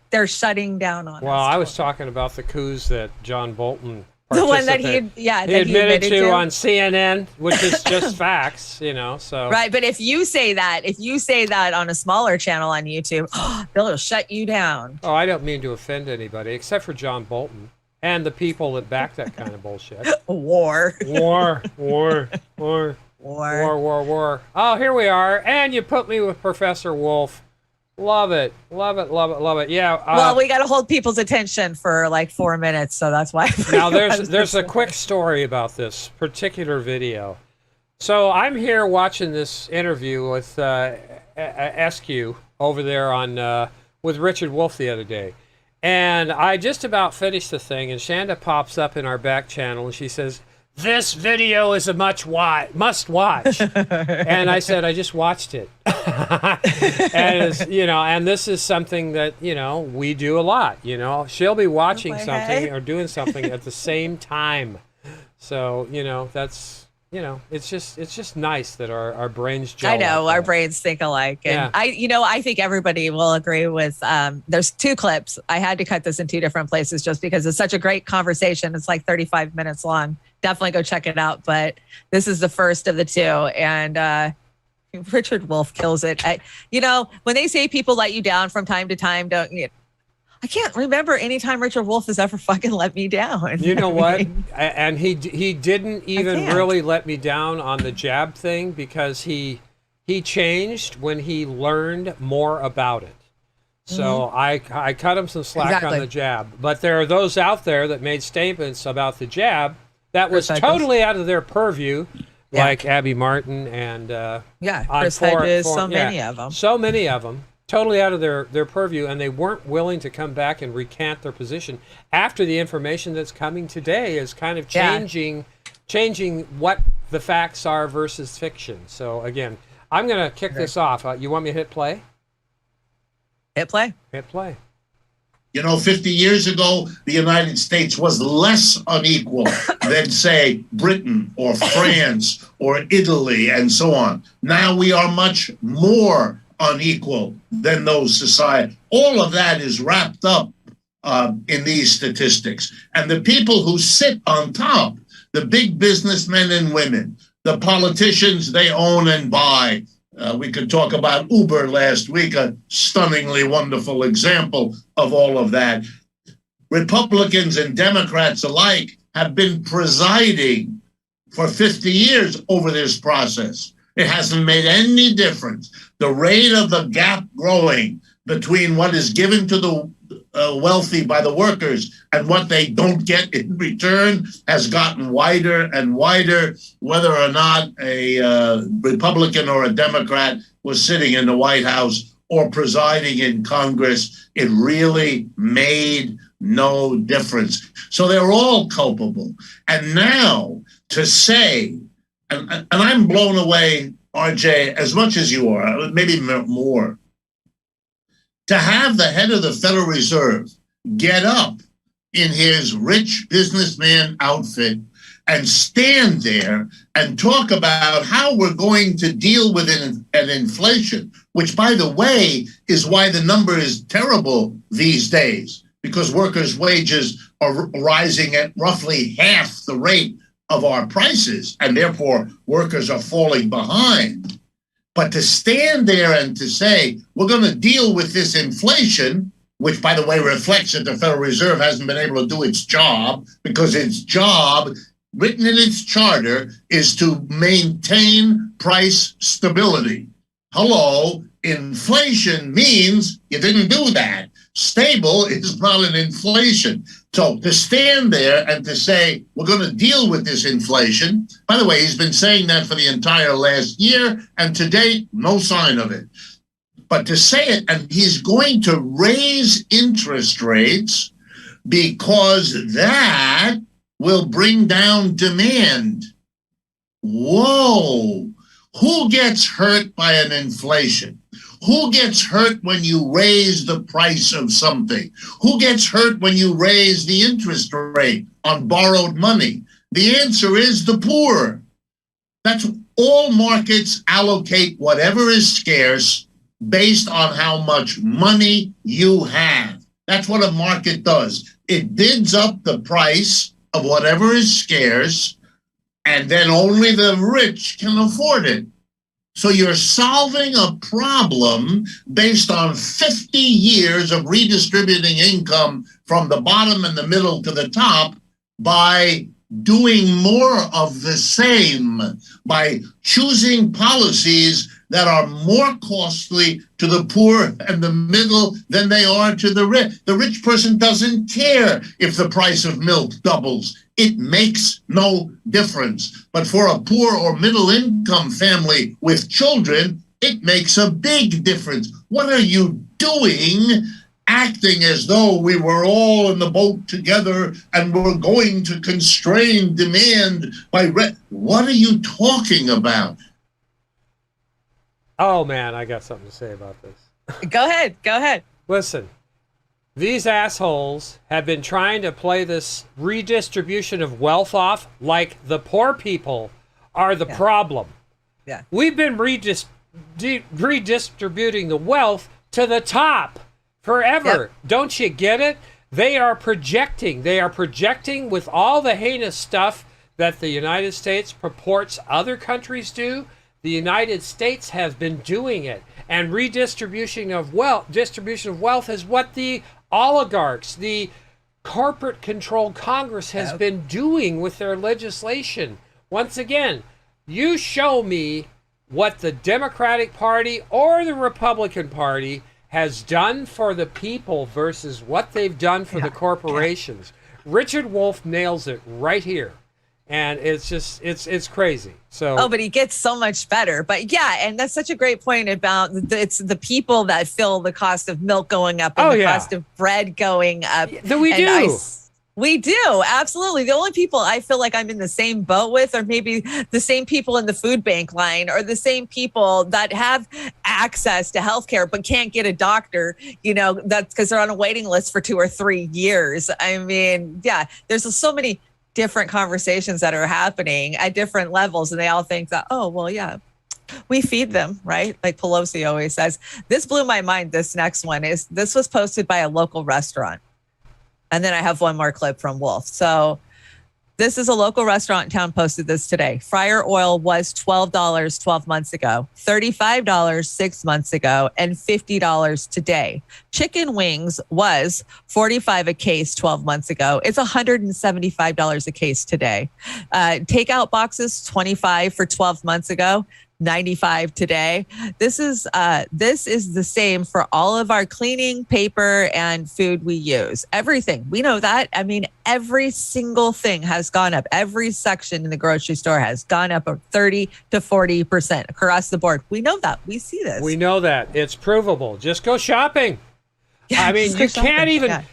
They're shutting down on us. Well, I was talking about the coups that John Bolton the one that he admitted to on CNN, which is just facts, so. Right, but if you say that on a smaller channel on YouTube, they'll shut you down. Oh, I don't mean to offend anybody, except for John Bolton and the people that back that kind of bullshit. War. Oh, here we are, and you put me with Professor Wolf. Love it. Yeah. Well, we got to hold people's attention for like 4 minutes, so that's why. Now, there's a quick story about this particular video. So I'm here watching this interview with SQ over there on with Richard Wolf the other day, and I just about finished the thing, and Chanda pops up in our back channel, and she says, "This video is a must watch." And I said, "I just watched it." And this is something that, we do a lot, she'll be watching something or doing something at the same time. So, that's, it's just nice that our brains gel. I know, like our that. brains think alike. And Yeah. I think everybody will agree with, there's 2 clips. I had to cut this in 2 different places just because it's such a great conversation. It's like 35 minutes long. Definitely go check it out. But this is the first of the 2. And, Richard Wolf kills it. When they say people let you down from time to time, I can't remember any time Richard Wolff has ever fucking let me down. You know what? And he didn't even really let me down on the jab thing, because he changed when he learned more about it. So I cut him some slack on the jab. But there are those out there that made statements about the jab that was totally out of their purview, like Abby Martin and Chris Hedges, so many of them. So many of them. Totally out of their purview, and they weren't willing to come back and recant their position after the information that's coming today is kind of changing what the facts are versus fiction. So again, I'm going to kick this off. You want me to hit play? Hit play. Hit play. You know, 50 years ago, the United States was less unequal than, say, Britain or France or Italy and so on. Now we are much more unequal than those societies. All of that is wrapped up in these statistics. And the people who sit on top, the big businessmen and women, the politicians, they own and buy. We could talk about Uber last week, a stunningly wonderful example of all of that. Republicans and Democrats alike have been presiding for 50 years over this process. It hasn't made any difference. The rate of the gap growing between what is given to the wealthy by the workers and what they don't get in return has gotten wider and wider. Whether or not a Republican or a Democrat was sitting in the White House or presiding in Congress, it really made no difference. So they're all culpable. And now to say, and I'm blown away, RJ, as much as you are, maybe more, to have the head of the Federal Reserve get up in his rich businessman outfit and stand there and talk about how we're going to deal with an inflation, which, by the way, is why the number is terrible these days, because workers' wages are rising at roughly half the rate of our prices, and therefore workers are falling behind. But to stand there and to say, we're going to deal with this inflation, which, by the way, reflects that the Federal Reserve hasn't been able to do its job, because its job, written in its charter, is to maintain price stability. Hello, inflation means you didn't do that. Stable is not an inflation. So to stand there and to say, we're going to deal with this inflation, by the way, he's been saying that for the entire last year, and to date, no sign of it. But to say it, and he's going to raise interest rates because that will bring down demand. Whoa! Who gets hurt by an inflation? Who gets hurt when you raise the price of something? Who gets hurt when you raise the interest rate on borrowed money? The answer is the poor. That's all markets allocate whatever is scarce based on how much money you have. That's what a market does. It bids up the price of whatever is scarce, and then only the rich can afford it. So you're solving a problem based on 50 years of redistributing income from the bottom and the middle to the top by doing more of the same, by choosing policies that are more costly to the poor and the middle than they are to the rich. The rich person doesn't care if the price of milk doubles. It makes no difference. But for a poor or middle income family with children, it makes a big difference. What are you doing acting as though we were all in the boat together and we're going to constrain demand by what are you talking about? Oh, man, I got something to say about this. Go ahead. Go ahead. Listen, these assholes have been trying to play this redistribution of wealth off like the poor people are the problem. Yeah. We've been redistributing the wealth to the top forever. Yep. Don't you get it? They are projecting. They are projecting with all the heinous stuff that the United States purports other countries do. The United States has been doing it. And redistribution of wealth, is what the oligarchs, the corporate-controlled Congress has been doing with their legislation. Once again, you show me what the Democratic Party or the Republican Party has done for the people versus what they've done for the corporations. Richard Wolff nails it right here. And it's just, it's crazy. So. Oh, but he gets so much better. But yeah, and that's such a great point about it's the people that feel the cost of milk going up and the cost of bread going up. We do. We do. Absolutely. The only people I feel like I'm in the same boat with are maybe the same people in the food bank line or the same people that have access to healthcare but can't get a doctor, that's because they're on a waiting list for 2 or 3 years. I mean, yeah, there's so many different conversations that are happening at different levels, and they all think that, oh, well, yeah, we feed them, right? Like Pelosi always says. This blew my mind. This next one this was posted by a local restaurant. And then I have one more clip from Wolf. So this is a local restaurant in town posted this today. Fryer oil was $12 12 months ago, $35 6 months ago, and $50 today. Chicken wings was $45 a case 12 months ago. It's $175 a case today. Takeout boxes, $25 for 12 months ago. $95 today. This is the same for all of our cleaning, paper, and food we use. Everything. We know that. I mean, every single thing has gone up. Every section in the grocery store has gone up 30 to 40% across the board. We know that. We see this. We know that. It's provable. Just go shopping. Yeah, I mean, you can't even,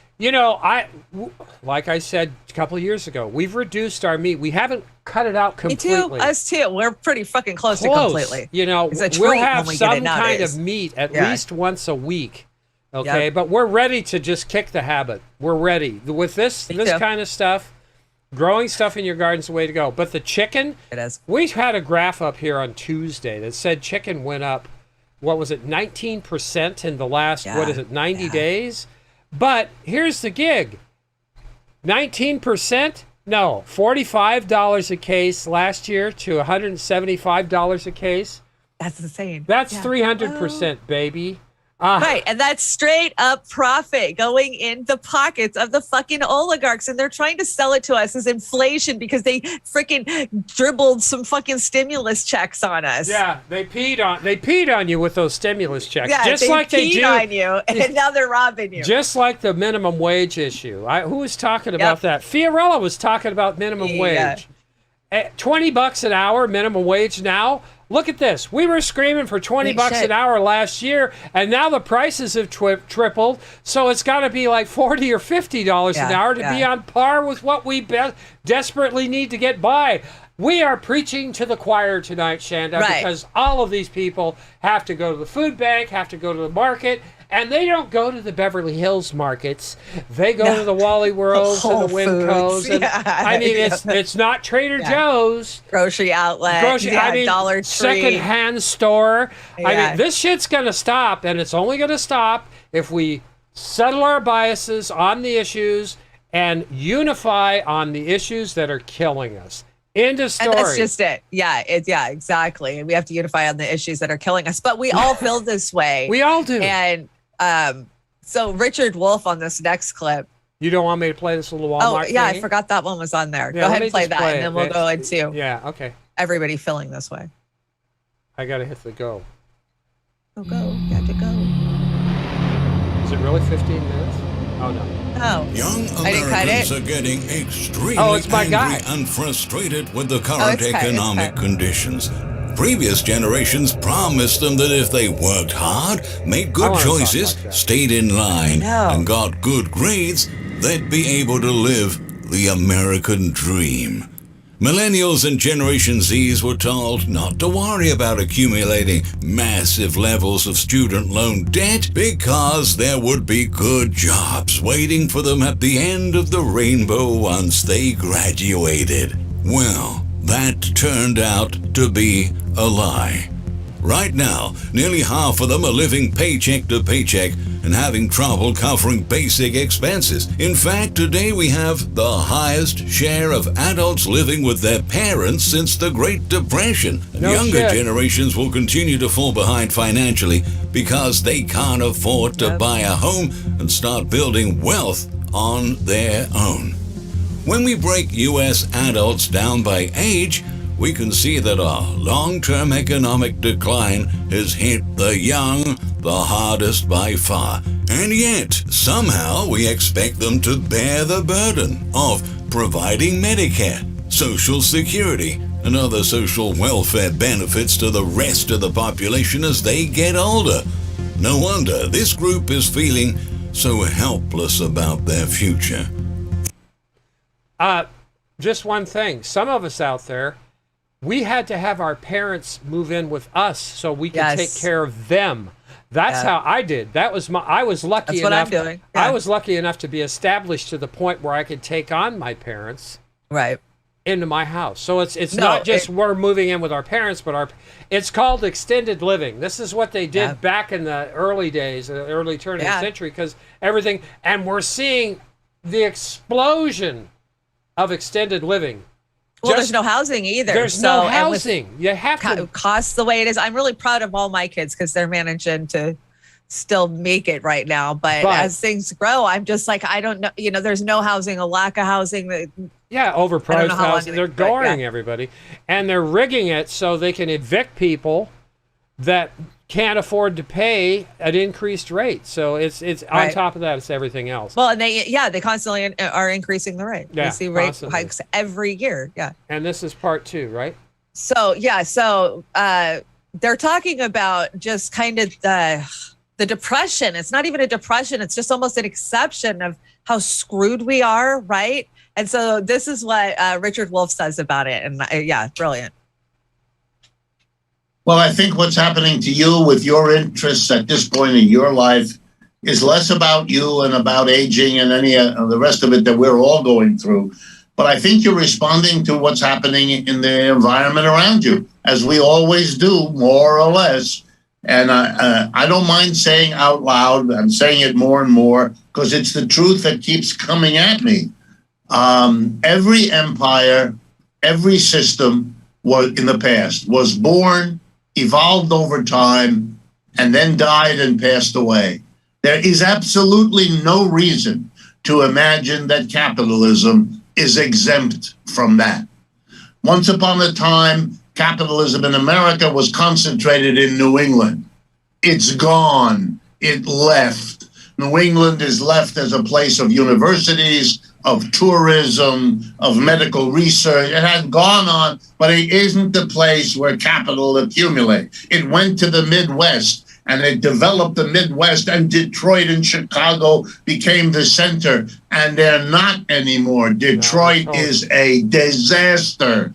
like I said a couple of years ago, we've reduced our meat. We haven't cut it out completely. Me too. Us too. We're pretty fucking close to completely. We'll have some kind of meat at least once a week. Okay, but we're ready to just kick the habit. We're ready with this kind of stuff. Growing stuff in your garden's the way to go. But the chicken, it is. We had a graph up here on Tuesday that said chicken went up. What was it? 19% in the last 90 days. But here's the gig. 19%? No, $45 a case last year to $175 a case. That's insane. That's 300%, baby. Right, and that's straight up profit going in the pockets of the fucking oligarchs, and they're trying to sell it to us as inflation because they freaking dribbled some fucking stimulus checks on us. Yeah, they peed on you with those stimulus checks. Yeah, just they like peed they do on you, and now they're robbing you. Just like the minimum wage issue. Who was talking about that? Fiorella was talking about minimum wage. $20 an hour minimum wage now. Look at this. We were screaming for $20 an hour last year, and now the prices have tripled. So it's got to be like $40 or $50 an hour to be on par with what we desperately need to get by. We are preaching to the choir tonight, Chanda, because all of these people have to go to the food bank, have to go to the market, and they don't go to the Beverly Hills markets. They go to the Wally Worlds and the Wincos. And, I mean, it's not Trader Joe's. Grocery outlet. Dollar Tree. Secondhand store. I mean, this shit's going to stop, and it's only going to stop if we settle our biases on the issues and unify on the issues that are killing us. End of story. And that's just it. Yeah, exactly. And we have to unify on the issues that are killing us. But we all feel this way. We all do. And so Richard Wolff on this next clip. You don't want me to play this little Walmart thing? I forgot that one was on there. Go ahead and play that, and then we'll go into everybody feeling this way. I got to hit the go. Go. Got to go. Is it really 15 minutes? Oh, no. Oh. Young Americans are getting extremely angry and frustrated with the current economic conditions. Previous generations promised them that if they worked hard, made good choices, stayed in line, and got good grades, they'd be able to live the American dream. Millennials and Generation Zs were told not to worry about accumulating massive levels of student loan debt because there would be good jobs waiting for them at the end of the rainbow once they graduated. Well, that turned out to be a lie. Right now, nearly half of them are living paycheck to paycheck and having trouble covering basic expenses. In fact, today we have the highest share of adults living with their parents since the Great Depression. And younger generations will continue to fall behind financially because they can't afford to buy a home and start building wealth on their own. When we break U.S. adults down by age, we can see that our long-term economic decline has hit the young the hardest by far. And yet, somehow we expect them to bear the burden of providing Medicare, Social Security, and other social welfare benefits to the rest of the population as they get older. No wonder this group is feeling so helpless about their future. Just one thing. Some of us out there, we had to have our parents move in with us so we could take care of them. That's how I did. I was lucky enough. That's what I'm doing. Yeah. I was lucky enough to be established to the point where I could take on my parents into my house. So it's not just we're moving in with our parents, but it's called extended living. This is what they did back in the early days, the early turn of the century, because everything, and we're seeing the explosion of extended living. Well, there's no housing either. There's no housing. You have to. Costs the way it is. I'm really proud of all my kids because they're managing to still make it right now. But as things grow, I'm just like, I don't know. You know, there's no housing, a lack of housing. Overpriced housing. They're goring everybody. And they're rigging it so they can evict people that can't afford to pay an increased rate. So it's on top of that, it's everything else. Well, and they constantly are increasing the rate. Yeah, we see rate hikes every year. Yeah. And this is part 2, right? So they're talking about just kind of the depression. It's not even a depression. It's just almost an exception of how screwed we are, right? And so this is what Richard Wolff says about it. And brilliant. Well, I think what's happening to you with your interests at this point in your life is less about you and about aging and any of the rest of it that we're all going through. But I think you're responding to what's happening in the environment around you, as we always do, more or less. And I don't mind saying out loud, I'm saying it more and more, because it's the truth that keeps coming at me. Every empire, every system in the past was born, evolved over time, and then died and passed away. There is absolutely no reason to imagine that capitalism is exempt from that. Once upon a time, capitalism in America was concentrated in New England. It's gone. It left. New England is left as a place of universities, of tourism, of medical research. It has gone on, but it isn't the place where capital accumulates. It went to the Midwest, and it developed the Midwest, and Detroit and Chicago became the center, and they're not anymore. Detroit is a disaster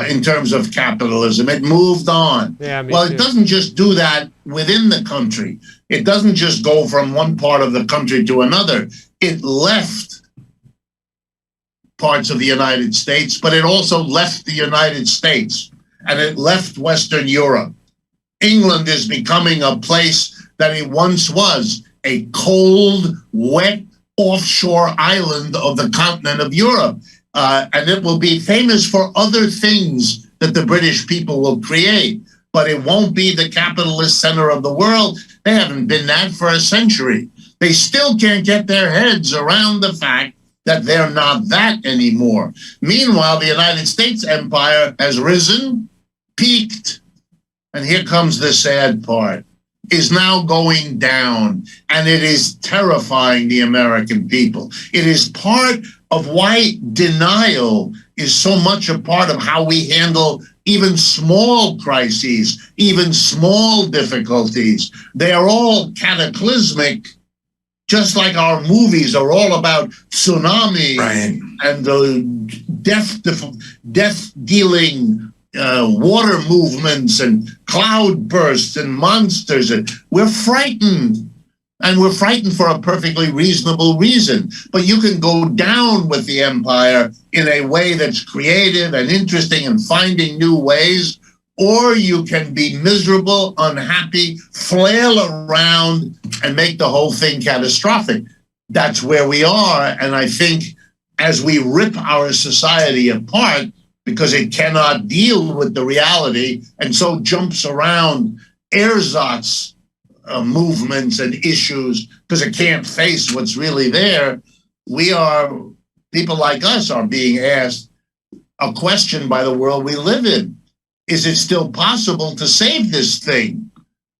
in terms of capitalism. It moved on. It doesn't just do that within the country. It doesn't just go from one part of the country to another. It left parts of the United States, but it also left the United States, and it left Western Europe. England is becoming a place that it once was, a cold, wet, offshore island of the continent of Europe. And it will be famous for other things that the British people will create, but it won't be the capitalist center of the world. They haven't been that for a century. They still can't get their heads around the fact that they're not that anymore. Meanwhile, the United States empire has risen, peaked, and here comes the sad part, is now going down, and it is terrifying the American people. It is part of why denial is so much a part of how we handle even small crises, even small difficulties. They are all cataclysmic, just like our movies are all about tsunami and death-dealing water movements and cloud bursts and monsters. And we're frightened, and we're frightened for a perfectly reasonable reason. But you can go down with the empire in a way that's creative and interesting and finding new ways, or you can be miserable, unhappy, flail around, and make the whole thing catastrophic. That's where we are. And I think as we rip our society apart because it cannot deal with the reality and so jumps around ersatz movements and issues because it can't face what's really there, people like us are being asked a question by the world we live in. Is it still possible to save this thing?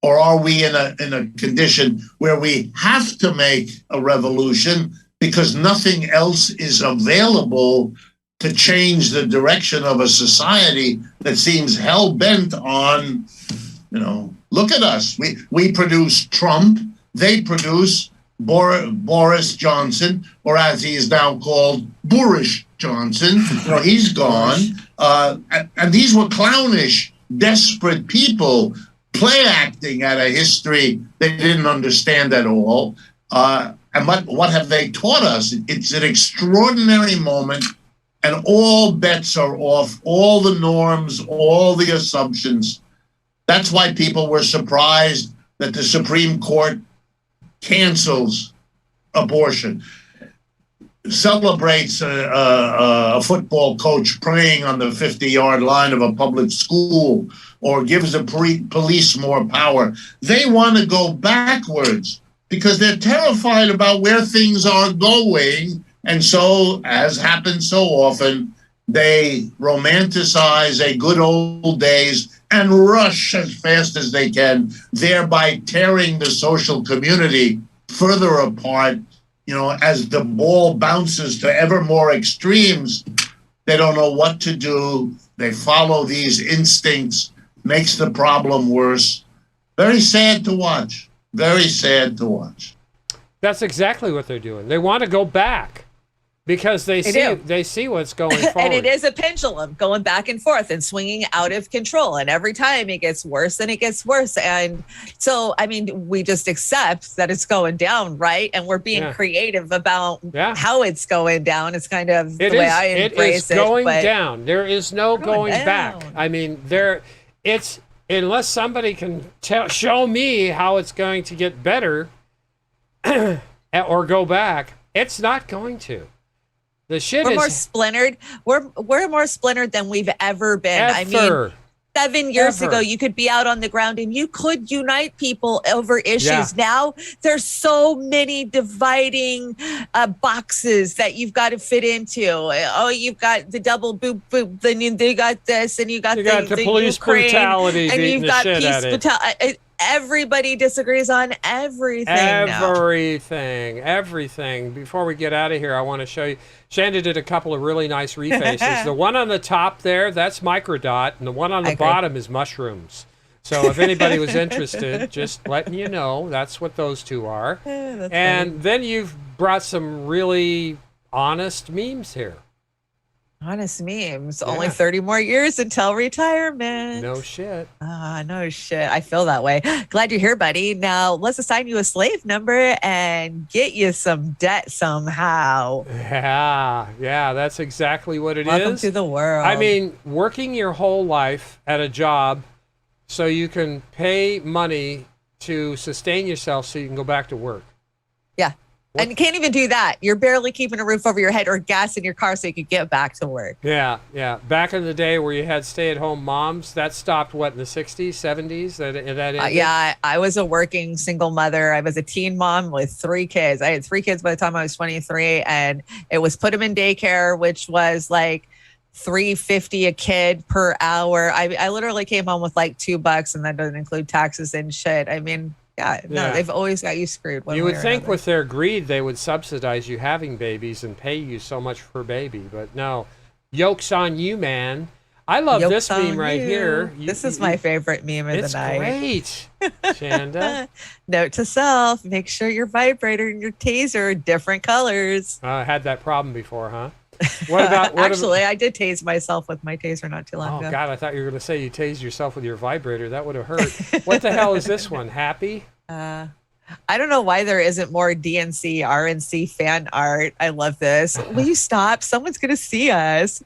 Or are we in a condition where we have to make a revolution because nothing else is available to change the direction of a society that seems hell-bent on, look at us. We produce Trump. They produce Boris Johnson, or as he is now called, Boorish Johnson. He's gone. And these were clownish, desperate people play acting at a history they didn't understand at all. And what have they taught us? It's an extraordinary moment, and all bets are off, all the norms, all the assumptions. That's why people were surprised that the Supreme Court cancels abortion, celebrates a football coach praying on the 50-yard line of a public school, or gives the police more power. They want to go backwards because they're terrified about where things are going. And so, as happens so often, they romanticize a good old days and rush as fast as they can, thereby tearing the social community further apart. As the ball bounces to ever more extremes, they don't know what to do. They follow these instincts, makes the problem worse. Very sad to watch. Very sad to watch. That's exactly what they're doing. They want to go back because they see what's going forward. And it is a pendulum going back and forth and swinging out of control. And every time it gets worse and it gets worse. And so, we just accept that it's going down, right? And we're being creative about how it's going down. It's kind of the way I embrace it. It is going down. There is no going back. Unless somebody can show me how it's going to get better or go back, it's not going to. The shit we're is more splintered. We're more splintered than we've ever been. Ever. 7 years ago, you could be out on the ground and you could unite people over issues. Yeah. Now there's so many dividing boxes that you've got to fit into. Oh, you've got the double boop boop. Then you got this, and you got the police Ukraine, brutality, and you've got the shit peace brutality. Everybody disagrees on everything. Everything. Before we get out of here, I want to show you. Chanda did a couple of really nice refaces. The one on the top there, that's microdot, and the one on the bottom is mushrooms. So if anybody was interested, just letting you know, that's what those two are. And then you've brought some really honest memes here. Honest memes. Only 30 more years until retirement. No shit. No shit. I feel that way. Glad you're here, buddy. Now let's assign you a slave number and get you some debt somehow. Yeah, that's exactly what it is. Welcome to the world. Working your whole life at a job so you can pay money to sustain yourself so you can go back to work. Yeah. And you can't even do that. You're barely keeping a roof over your head or gas in your car so you could get back to work. Yeah. Back in the day where you had stay-at-home moms, that stopped, in the 60s, 70s? That ended? I was a working single mother. I was a teen mom with 3 kids. I had 3 kids by the time I was 23, and it was put them in daycare, which was like $3.50 a kid per hour. I literally came home with like $2, and that doesn't include taxes and shit. They've always got you screwed. You would think with their greed they would subsidize you having babies and pay you so much per baby, but no. Yoke's on you, man. I love this meme right here. This is my favorite meme of the night. It's great, Chanda. Note to self, make sure your vibrator and your taser are different colors. I had that problem before, huh? I did tase myself with my taser not too long ago. Oh, God, I thought you were going to say you tased yourself with your vibrator. That would have hurt. What the hell is this one? Happy? I don't know why there isn't more DNC, RNC fan art. I love this. Will you stop? Someone's going to see us.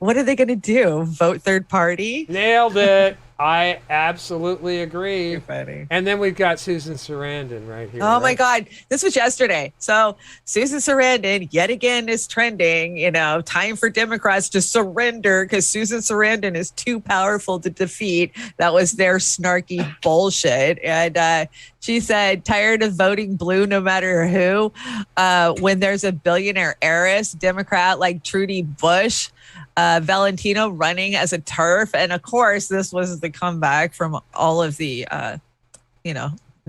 What are they going to do? Vote third party? Nailed it. I absolutely agree. You're funny. And then we've got Susan Sarandon right here. Oh my God. This was yesterday. So Susan Sarandon yet again is trending, time for Democrats to surrender because Susan Sarandon is too powerful to defeat. That was their snarky bullshit. And she said, tired of voting blue no matter who. When there's a billionaire heiress, Democrat like Trudy Bush, Valentino running as a TERF. And of course, this was the comeback from all of the,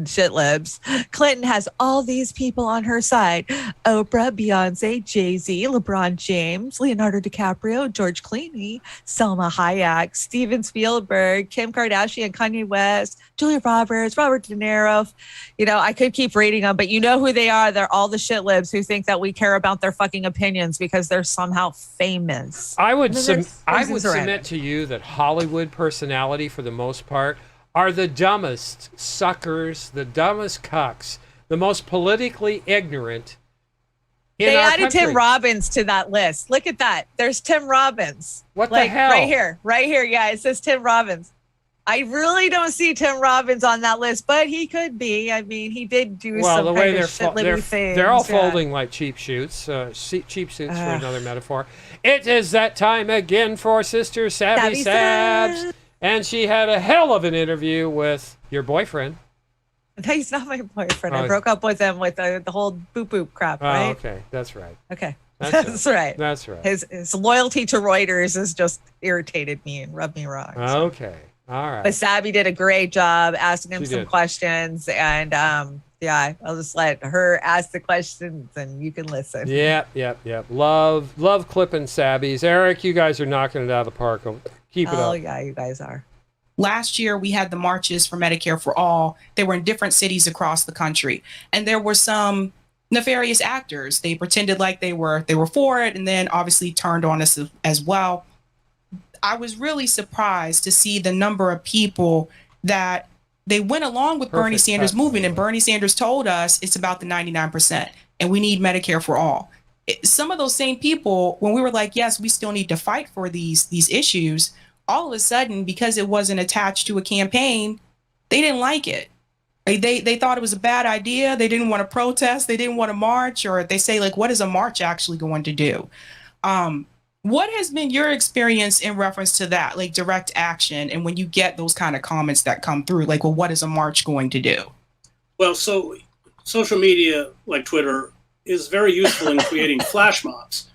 shit libs. Clinton has all these people on her side. Oprah, Beyonce, Jay-Z, LeBron James, Leonardo DiCaprio, George Clooney, Selma Hayek, Steven Spielberg, Kim Kardashian, Kanye West, Julia Roberts, Robert De Niro. I could keep reading them, but you know who they are. They're all the shit libs who think that we care about their fucking opinions because they're somehow famous. I would submit to you that Hollywood personality, for the most part, are the dumbest suckers, the dumbest cucks, the most politically ignorant in they our added country. Tim Robbins to that list. Look at that. There's Tim Robbins. What the hell? Right here. Yeah, it says Tim Robbins. I really don't see Tim Robbins on that list, but he could be. I mean, he did do some the way kind of shit-libby things. They're all folding like cheap suits. Cheap suits for another metaphor. It is that time again for Sister Savvy Sabs. And she had a hell of an interview with your boyfriend. No, he's not my boyfriend. I broke up with him with the whole boop crap, right? Oh, okay. That's right. Okay. That's right. That's right. His loyalty to Reuters has just irritated me and rubbed me wrong. So. Okay. All right. But Sabby did a great job asking him some questions. And I'll just let her ask the questions and you can listen. Yep. Love clipping Sabbies. Eric, you guys are knocking it out of the park. Keep it up. Oh, yeah, you guys are. Last year, we had the marches for Medicare for All. They were in different cities across the country. And there were some nefarious actors. They pretended like they were for it and then obviously turned on us as well. I was really surprised to see the number of people that they went along with Bernie Sanders' movement. And Bernie Sanders told us it's about the 99% and we need Medicare for all. Some of those same people, when we were like, yes, we still need to fight for these issues, all of a sudden, because it wasn't attached to a campaign, they didn't like it. They thought it was a bad idea. They didn't want to protest. They didn't want to march, or they say, like, what is a march actually going to do? What has been your experience in reference to that, like direct action? And when you get those kind of comments that come through, like, well, what is a march going to do? Well, so social media like Twitter is very useful in creating flash mobs.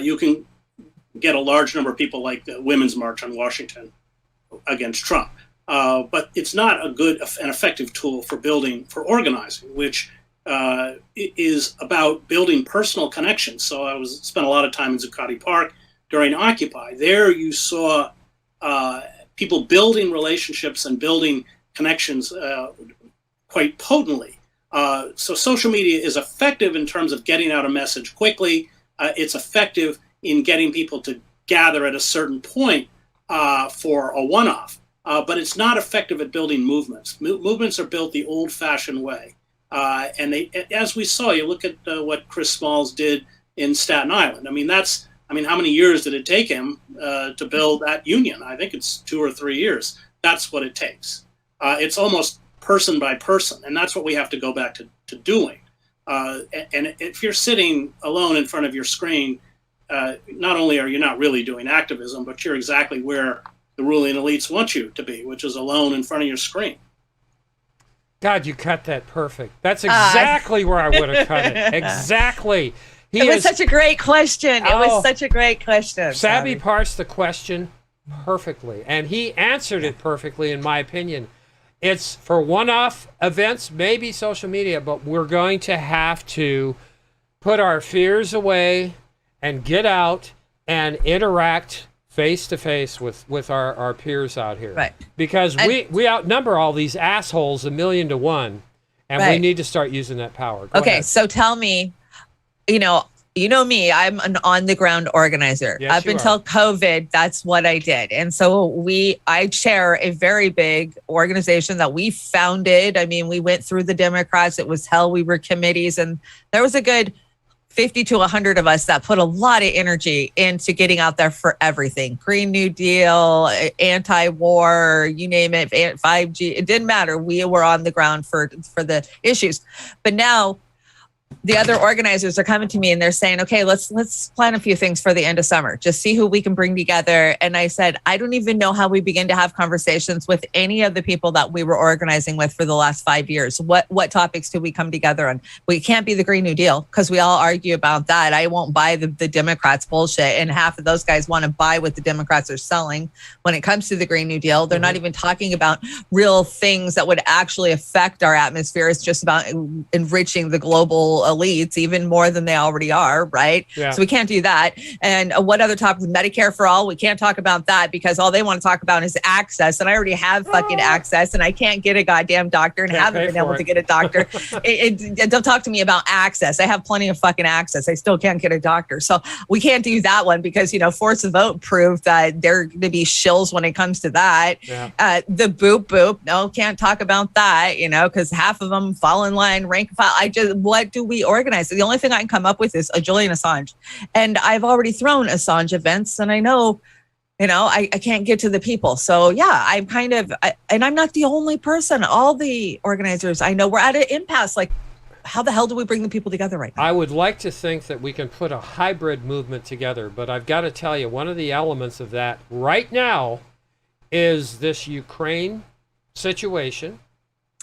You can get a large number of people like the Women's March on Washington against Trump. But it's not a good and effective tool for organizing, which is about building personal connections. So I spent a lot of time in Zuccotti Park during Occupy. There you saw people building relationships and building connections quite potently. So social media is effective in terms of getting out a message quickly. It's effective in getting people to gather at a certain point for a one-off. But it's not effective at building movements. Movements are built the old-fashioned way. And they, as we saw, you look at what Chris Smalls did in Staten Island. How many years did it take him to build that union? I think it's 2 or 3 years. That's what it takes. It's almost person by person, and that's what we have to go back to doing. And if you're sitting alone in front of your screen, not only are you not really doing activism, but you're exactly where the ruling elites want you to be, which is alone in front of your screen. God, you cut that perfect. That's exactly where I would have cut it. Exactly. It was such a great question. It was such a great question. Sabby parsed the question perfectly, and he answered it perfectly, in my opinion. It's for one-off events, maybe social media, but we're going to have to put our fears away and get out and interact face-to-face with our peers out here. Right. Because we outnumber all these assholes 1,000,000 to 1, and we need to start using that power. Go ahead. So tell me, you know me, I'm an on-the-ground organizer. Yes, Up until COVID, that's what I did. And so I chair a very big organization that we founded. I mean, we went through the Democrats. It was hell. We were committees, and there was a good 50 to 100 of us that put a lot of energy into getting out there for everything. Green New Deal, anti-war, you name it, 5G, it didn't matter. We were on the ground for the issues. But now the other organizers are coming to me and they're saying, okay, let's plan a few things for the end of summer. Just see who we can bring together. And I said, I don't even know how we begin to have conversations with any of the people that we were organizing with for the last 5 years. What topics do we come together on? We can't be the Green New Deal because we all argue about that. I won't buy the Democrats' bullshit. And half of those guys want to buy what the Democrats are selling when it comes to the Green New Deal. They're not even talking about real things that would actually affect our atmosphere. It's just about enriching the global elites even more than they already are, right? Yeah. So we can't do that. And what other topic? Medicare for all? We can't talk about that because all they want to talk about is access. And I already have fucking access and I can't get a goddamn doctor and haven't been able to get a doctor. Don't talk to me about access. I have plenty of fucking access. I still can't get a doctor. So we can't do that one because, Force the Vote proved that they're going to be shills when it comes to that. Yeah. The boop, no, can't talk about that, because half of them fall in line, rank and file. What do we organize? The only thing I can come up with is a Julian Assange. And I've already thrown Assange events and I know, I can't get to the people. So yeah, I'm and I'm not the only person. All the organizers I know, we're at an impasse. Like, how the hell do we bring the people together right now? I would like to think that we can put a hybrid movement together, but I've got to tell you, one of the elements of that right now is this Ukraine situation.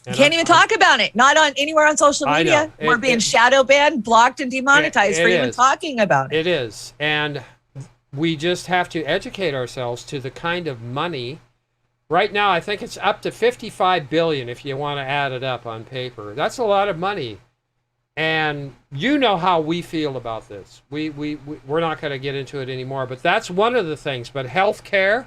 You can't even talk about it. Not on anywhere on social media. We're being shadow banned, blocked, and demonetized for even talking about it. It is. And we just have to educate ourselves to the kind of money. Right now, I think it's up to $55 billion if you want to add it up on paper. That's a lot of money. And you know how we feel about this. We're not going to get into it anymore. But that's one of the things. But healthcare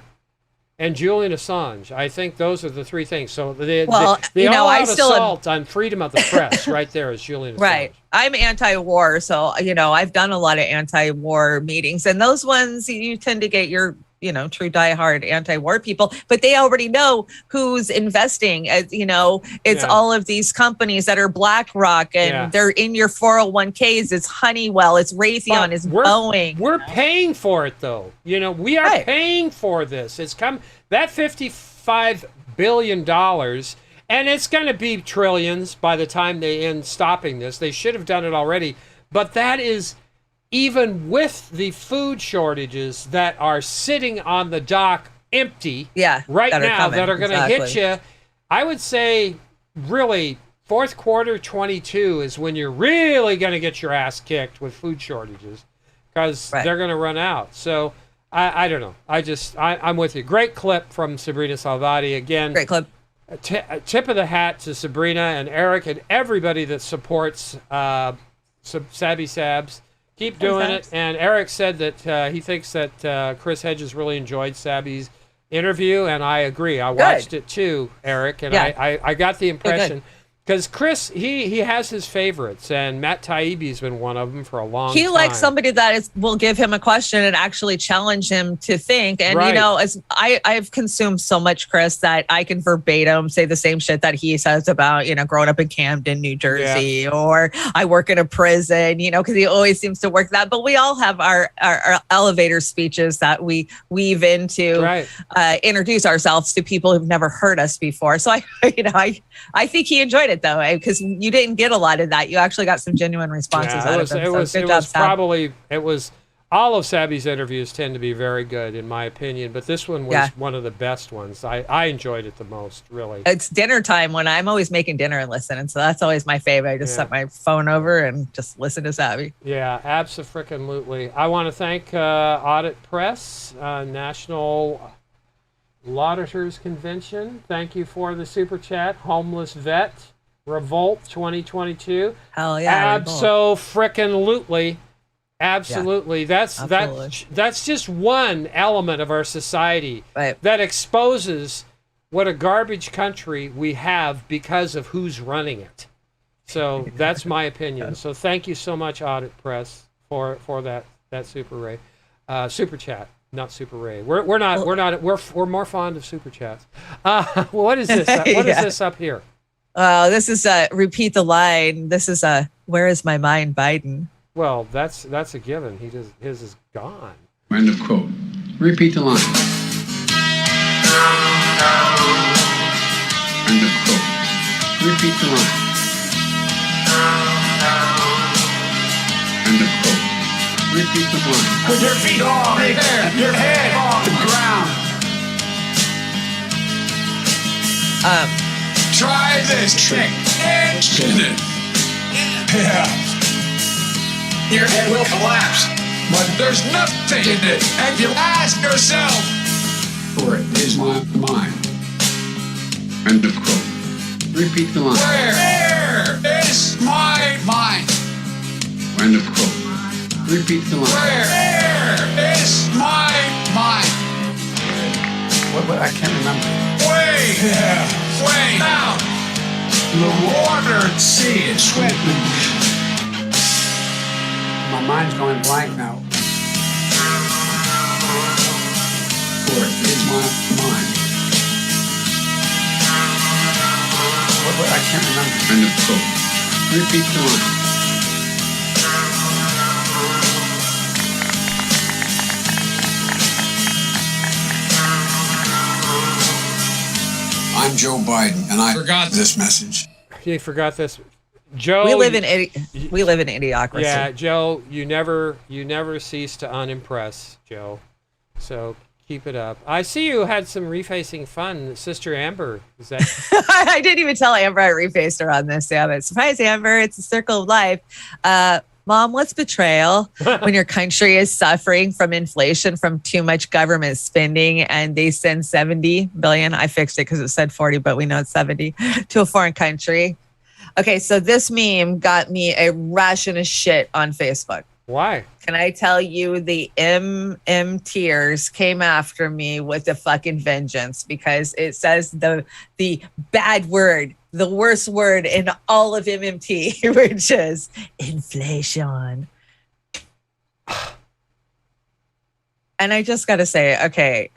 and Julian Assange, I think those are the three things. So the all-out assault on freedom of the press right there is Julian Assange. Right. I'm anti-war, so, I've done a lot of anti-war meetings. And those ones, you tend to get your, true diehard anti-war people. But they already know who's investing. It's all of these companies that are BlackRock, and they're in your 401ks. It's Honeywell, it's Raytheon, it's Boeing. We're paying for it, though. We are paying for this. It's that $55 billion, and it's going to be trillions by the time they end stopping this. They should have done it already. But that is even with the food shortages that are sitting on the dock empty right now that are going to hit you. I would say really fourth quarter 22 is when you're really going to get your ass kicked with food shortages because they're going to run out. So I don't know. I'm with you. Great clip from Sabrina Salvati. Again, great clip. Tip of the hat to Sabrina and Eric and everybody that supports Sabby Sabs. Keep doing it. And Eric said that he thinks that Chris Hedges really enjoyed Sabby's interview, and I agree. I watched it too, Eric, and I got the impression because Chris he has his favorites, and Matt Taibbi's been one of them for a long time. He likes somebody that will give him a question and actually challenge him to think. And as I've consumed so much Chris that I can verbatim say the same shit that he says about growing up in Camden, New Jersey, or I work in a prison, because he always seems to work that. But we all have our elevator speeches that we weave in to introduce ourselves to people who've never heard us before. So I think he enjoyed it though, because you didn't get a lot of that. You actually got some genuine responses out of them. It was all of Sabby's interviews tend to be very good in my opinion, but this one was one of the best ones. I enjoyed it the most, really. It's dinner time when I'm always making dinner and listening, and so that's always my favorite. I just set my phone over and just listen to Sabby. Yeah, absolutely. I want to thank Audit Press, National Lauditors Convention. Thank you for the super chat. Homeless Vet Revolt 2022. Hell yeah! Absolutely. Yeah. That's just one element of our society that exposes what a garbage country we have because of who's running it. So that's my opinion. So thank you so much, Audit Press, for that super chat. Not Super Ray. We're more fond of super chats. What is this? What is this up here? This is repeat the line. This is where is my mind, Biden? Well, that's a given. His is gone. End of quote. Repeat the line. End of quote. Repeat the line. End of quote. Repeat the line. With your feet on the air, your head on the ground. Try this trick and spin it. Yeah. Your head will collapse, but there's nothing in it. And you ask yourself, For it is my mind. End of quote. Repeat the line. where is my mind? End of quote. Repeat the line. Where is my mind? What? I can't remember. Way down. The water sea is swimming. My mind's going blank now. For it is my mind. What? I can't remember. End of quote. Repeat the line. I'm Joe Biden, and I forgot this message. He forgot this. Joe, we live in idiocracy. Yeah, Joe, you never cease to unimpress, Joe. So keep it up. I see you had some refacing fun, Sister Amber. Is that? I didn't even tell Amber I refaced her on this. Yeah, but surprise, Amber! It's a circle of life. Mom, what's betrayal when your country is suffering from inflation from too much government spending and they send 70 billion? I fixed it because it said 40, but we know it's 70 to a foreign country. Okay, so this meme got me a ration of shit on Facebook. Why? Can I tell you the MMTers came after me with a fucking vengeance because it says the bad word, the worst word in all of MMT, which is inflation. And I just got to say, okay,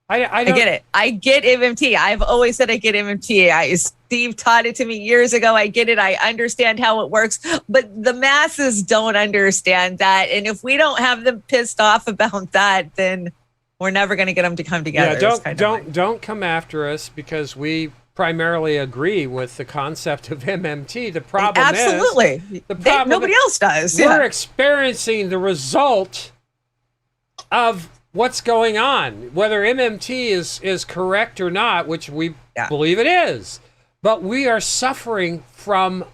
I get it. I get MMT. I've always said I get MMT. Steve taught it to me years ago. I get it. I understand how it works, but the masses don't understand that. And if we don't have them pissed off about that, then we're never going to get them to come together. Yeah, don't come after us because we primarily agree with the concept of MMT. The problem absolutely. Nobody else does. We're experiencing the result of what's going on, whether MMT is correct or not, which we believe it is. But we are suffering from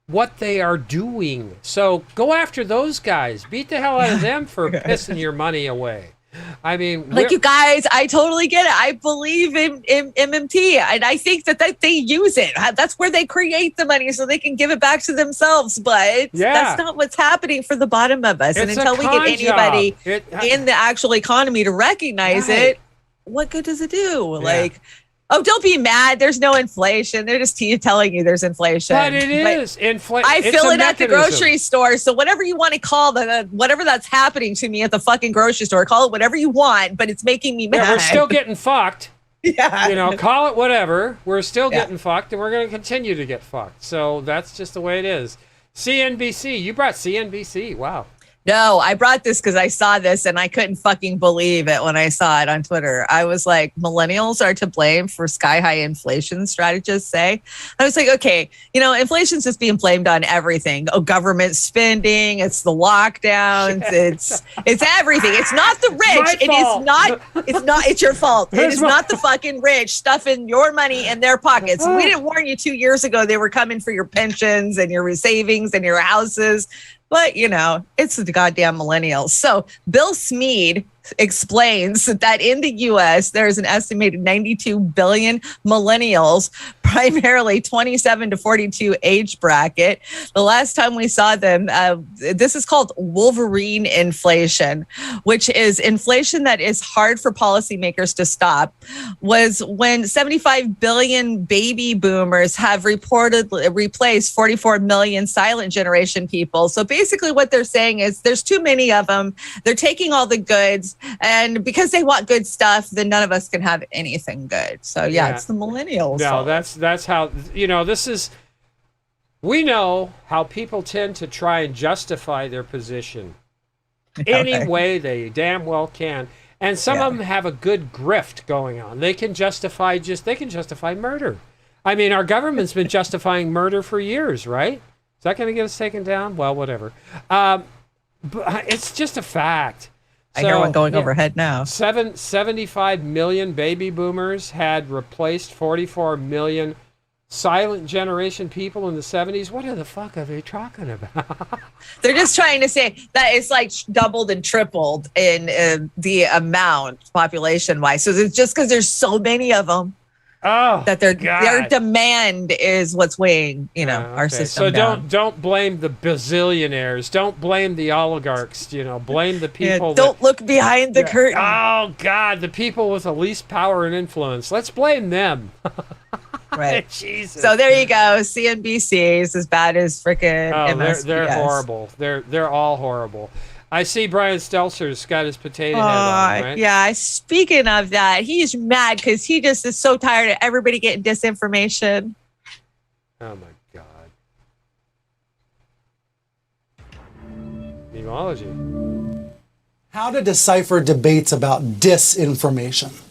what they are doing. So go after those guys. Beat the hell out of them for pissing your money away. I mean, like you guys, I totally get it. I believe in MMT, and I think that they use it. That's where they create the money so they can give it back to themselves. But that's not what's happening for the bottom of us. And until we get anybody in the actual economy to recognize it, what good does it do? Yeah. Like, oh, don't be mad. There's no inflation. They're just telling you there's inflation. But it is inflation. I feel it at the grocery store. So whatever you want to call whatever that's happening to me at the fucking grocery store, call it whatever you want, but it's making me mad. Yeah, we're still getting fucked. Yeah. You know, call it whatever. We're still getting fucked, and we're going to continue to get fucked. So that's just the way it is. CNBC. You brought CNBC. Wow. No, I brought this because I saw this and I couldn't fucking believe it when I saw it on Twitter. I was like, millennials are to blame for sky high inflation, strategists say. I was like, okay, inflation's just being blamed on everything. Oh, government spending, it's the lockdowns, it's everything. It's not the rich. It's your fault. It is not the fucking rich stuffing your money in their pockets. We didn't warn you 2 years ago they were coming for your pensions and your savings and your houses. But, it's the goddamn millennials. So Bill Smead explains that in the U.S., there's an estimated 92 billion millennials, primarily 27 to 42 age bracket. The last time we saw them, this is called Wolverine inflation, which is inflation that is hard for policymakers to stop, was when 75 billion baby boomers have reportedly replaced 44 million silent generation people. So basically what they're saying is there's too many of them. They're taking all the goods. And because they want good stuff, then none of us can have anything good. So it's the millennials. No, that's how, this is, We know how people tend to try and justify their position any way they damn well can. And some of them have a good grift going on. They can justify murder. I mean, our government's been justifying murder for years, right? Is that going to get us taken down? Well, whatever. But it's just a fact. I hear one going overhead now. 75 million baby boomers had replaced 44 million silent generation people in the 70s. What the fuck are they talking about? They're just trying to say that it's like doubled and tripled in the amount population wise. So it's just because there's so many of them. Oh, that their demand is what's weighing, our system. So down. don't blame the bazillionaires. Don't blame the oligarchs. Blame the people. Don't look behind the curtain. Oh God, the people with the least power and influence. Let's blame them. Right. Jesus. So there you go. CNBC is as bad as freaking MSPS. They're horrible. They're all horrible. I see Brian Stelzer's got his potato head on, right? Yeah, speaking of that, he's mad because he just is so tired of everybody getting disinformation. Oh, my God. Memeology. How to decipher debates about disinformation.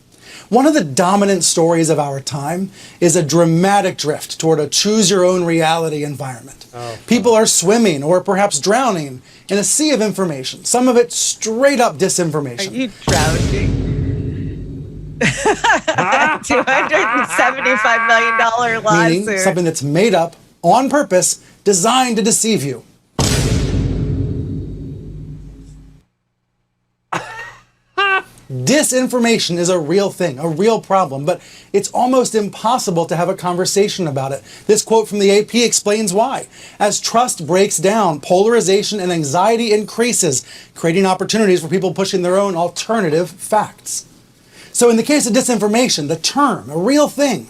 One of the dominant stories of our time is a dramatic drift toward a choose-your-own-reality environment. People are swimming or perhaps drowning in a sea of information, some of it straight-up disinformation. Are you drowning? $275 million lawsuit. Meaning something that's made up on purpose, designed to deceive you. Disinformation is a real thing, a real problem, but it's almost impossible to have a conversation about it. This quote from the AP explains why. As trust breaks down, polarization and anxiety increases, creating opportunities for people pushing their own alternative facts. So in the case of disinformation, the term, a real thing,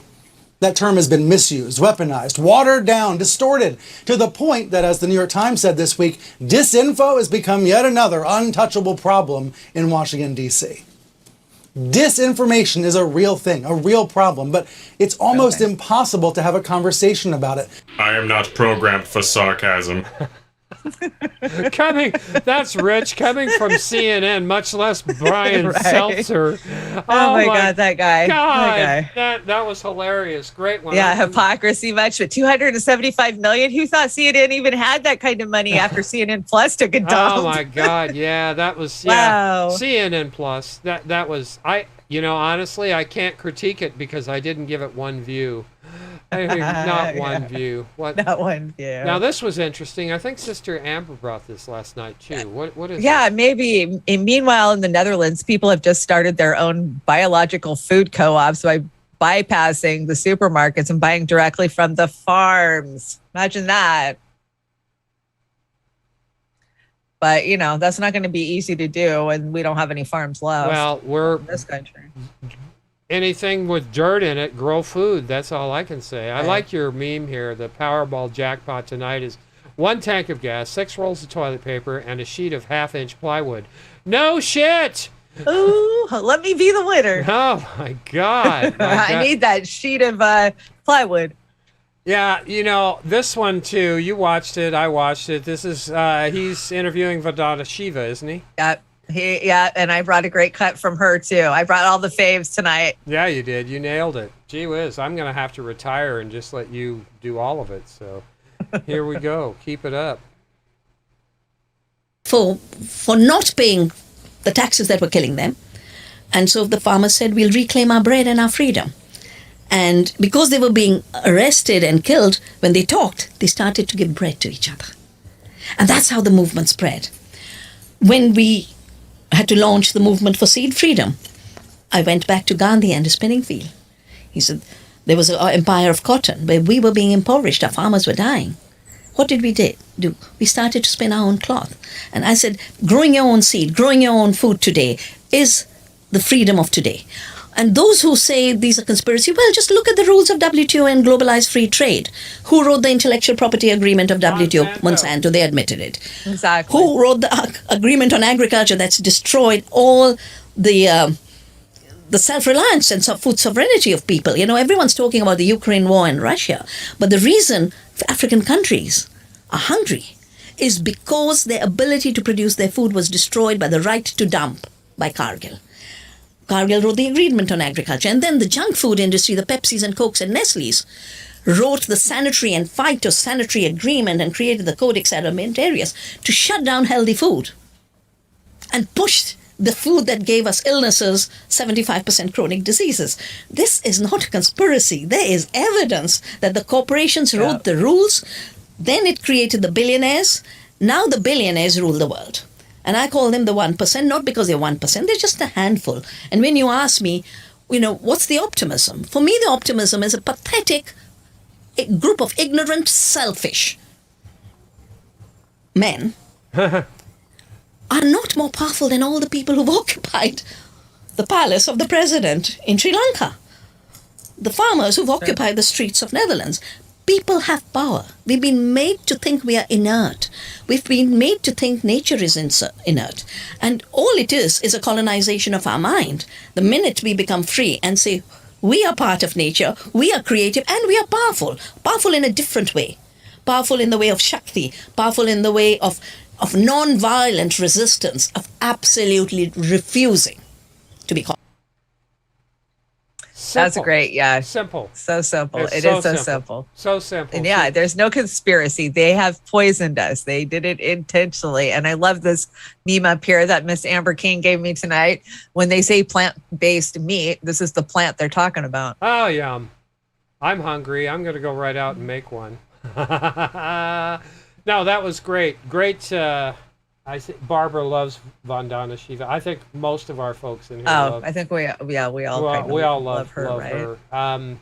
that term has been misused, weaponized, watered down, distorted, to the point that, as the New York Times said this week, disinfo has become yet another untouchable problem in Washington, D.C. Disinformation is a real thing, a real problem, but it's almost impossible to have a conversation about it. I am not programmed for sarcasm. That's Rich coming from CNN, much less Brian Seltzer. Oh my God, that guy. God, that was hilarious. Great one. Yeah, hypocrisy much, but $275 million. Who thought CNN even had that kind of money after CNN Plus took a dump? Oh my God, yeah, that was wow. CNN Plus. That was honestly, I can't critique it because I didn't give it one view. Not one view. What? Not one view. Now this was interesting. I think Sister Amber brought this last night too. What is? Yeah, it? maybe. And meanwhile, in the Netherlands, people have just started their own biological food co-ops by bypassing the supermarkets and buying directly from the farms. Imagine that. But that's not going to be easy to do, and we don't have any farms left. Well, we're in this country. Anything with dirt in it, grow food. That's all I can say. I like your meme here. The Powerball jackpot tonight is 1 tank of gas, 6 rolls of toilet paper, and a sheet of 1/2-inch plywood. No shit! Ooh, let me be the winner. Oh, my God. I need that sheet of plywood. Yeah, this one, too. You watched it. I watched it. This is, he's interviewing Vedanta Shiva, isn't he? Yep. And I brought a great cut from her too. I brought all the faves tonight. Yeah, you did. You nailed it. Gee whiz, I'm going to have to retire and just let you do all of it. So here we go. Keep it up. For not paying the taxes that were killing them. And so the farmers said, we'll reclaim our bread and our freedom. And because they were being arrested and killed, when they talked, they started to give bread to each other. And that's how the movement spread. When we had to launch the movement for seed freedom, I went back to Gandhi and his spinning wheel. He said, there was an empire of cotton where we were being impoverished, our farmers were dying. What did we do? We started to spin our own cloth. And I said, growing your own seed, growing your own food today is the freedom of today. And those who say these are conspiracy, well, just look at the rules of WTO and globalized free trade. Who wrote the intellectual property agreement of WTO? Monsanto, they admitted it. Exactly. Who wrote the agreement on agriculture that's destroyed all the self-reliance and food sovereignty of people? Everyone's talking about the Ukraine war and Russia. But the reason African countries are hungry is because their ability to produce their food was destroyed by the right to dump by Cargill. Cargill wrote the agreement on agriculture, and then the junk food industry, the Pepsis and Cokes and Nestle's, wrote the sanitary and phytosanitary agreement and created the Codex Alimentarius to shut down healthy food and pushed the food that gave us illnesses, 75% chronic diseases. This is not a conspiracy. There is evidence that the corporations wrote the rules. Then it created the billionaires. Now the billionaires rule the world. And I call them the 1%, not because they're 1%, they're just a handful. And when you ask me, what's the optimism? For me, the optimism is a pathetic group of ignorant, selfish men are not more powerful than all the people who've occupied the palace of the president in Sri Lanka. The farmers who've occupied the streets of Netherlands. People have power. We've been made to think we are inert. We've been made to think nature is inert. And all it is a colonization of our mind. The minute we become free and say, we are part of nature, we are creative, and we are powerful. Powerful in a different way. Powerful in the way of Shakti. Powerful in the way of non-violent resistance, of absolutely refusing to be called. Simple. That's great. Yeah. Simple. So simple. It's It so is so simple. simple. So simple. And yeah, there's no conspiracy. They have poisoned us. They did it intentionally. And I love this meme up here that Miss Amber King gave me tonight. When they say plant-based meat, this is the plant they're talking about. Oh, yum. I'm hungry. I'm going to go right out and make one. No, that was great. Great. I think Barbara loves Vandana Shiva. I think most of our folks in here love. I think we all love her, right?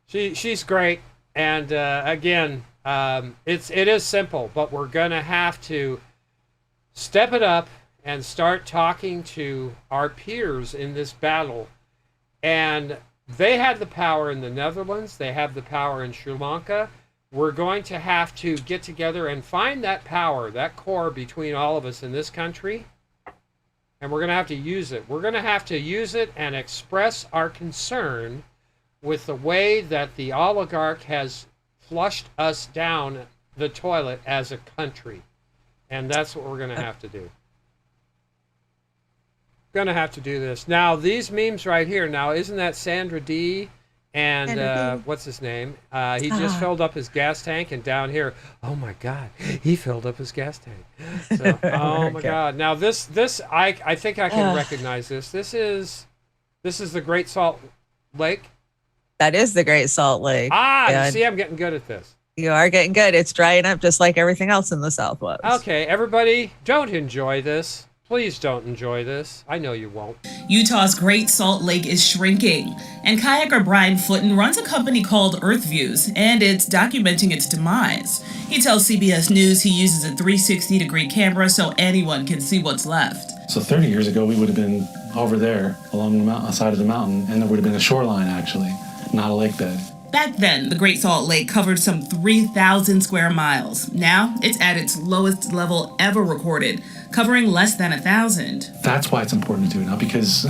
She's great, and again, it is simple, but we're gonna have to step it up and start talking to our peers in this battle. And they had the power in the Netherlands. They have the power in Sri Lanka. We're going to have to get together and find that power, that core between all of us in this country, and we're going to have to use it. We're going to have to use it and express our concern with the way that the oligarch has flushed us down the toilet as a country. And that's what we're going to have to do. Going to have to do this. Now, these memes right here, now, isn't that Sandra D.? And what's his name? He just filled up his gas tank, and down here, oh my God, he filled up his gas tank. So, oh my God! Now this I think I can recognize this. This is the Great Salt Lake. That is the Great Salt Lake. You see, I'm getting good at this. You are getting good. It's drying up just like everything else in the South was. Okay, everybody, don't enjoy this. Please don't enjoy this. I know you won't. Utah's Great Salt Lake is shrinking, and kayaker Brian Footen runs a company called Earthviews, and it's documenting its demise. He tells CBS News he uses a 360-degree camera so anyone can see what's left. So 30 years ago, we would have been over there along the side of the mountain, and there would have been a shoreline, actually, not a lake bed. Back then, the Great Salt Lake covered some 3,000 square miles. Now, it's at its lowest level ever recorded, covering less than 1,000. That's why it's important to do it now, because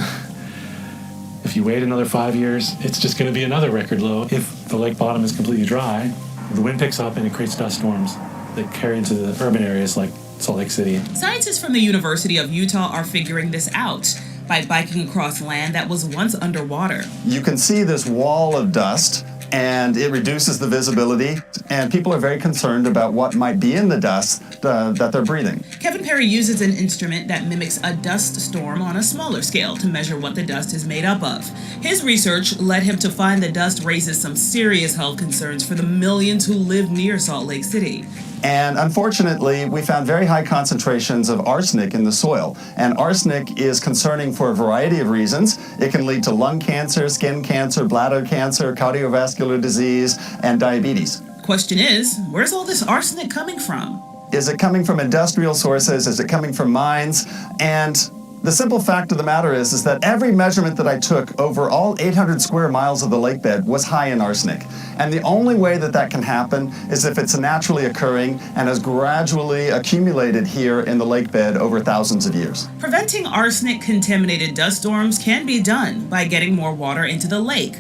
if you wait another 5 years, it's just going to be another record low. If the lake bottom is completely dry, the wind picks up and it creates dust storms that carry into the urban areas like Salt Lake City. Scientists from the University of Utah are figuring this out by biking across land that was once underwater. You can see this wall of dust, and it reduces the visibility, and people are very concerned about what might be in the dust that they're breathing. Kevin Perry uses an instrument that mimics a dust storm on a smaller scale to measure what the dust is made up of. His research led him to find the dust raises some serious health concerns for the millions who live near Salt Lake City. And unfortunately, we found very high concentrations of arsenic in the soil. And arsenic is concerning for a variety of reasons. It can lead to lung cancer, skin cancer, bladder cancer, cardiovascular disease, and diabetes. Question is, where's all this arsenic coming from? Is it coming from industrial sources? Is it coming from mines? And the simple fact of the matter is that every measurement that I took over all 800 square miles of the lake bed was high in arsenic. And the only way that that can happen is if it's naturally occurring and has gradually accumulated here in the lake bed over thousands of years. Preventing arsenic-contaminated dust storms can be done by getting more water into the lake.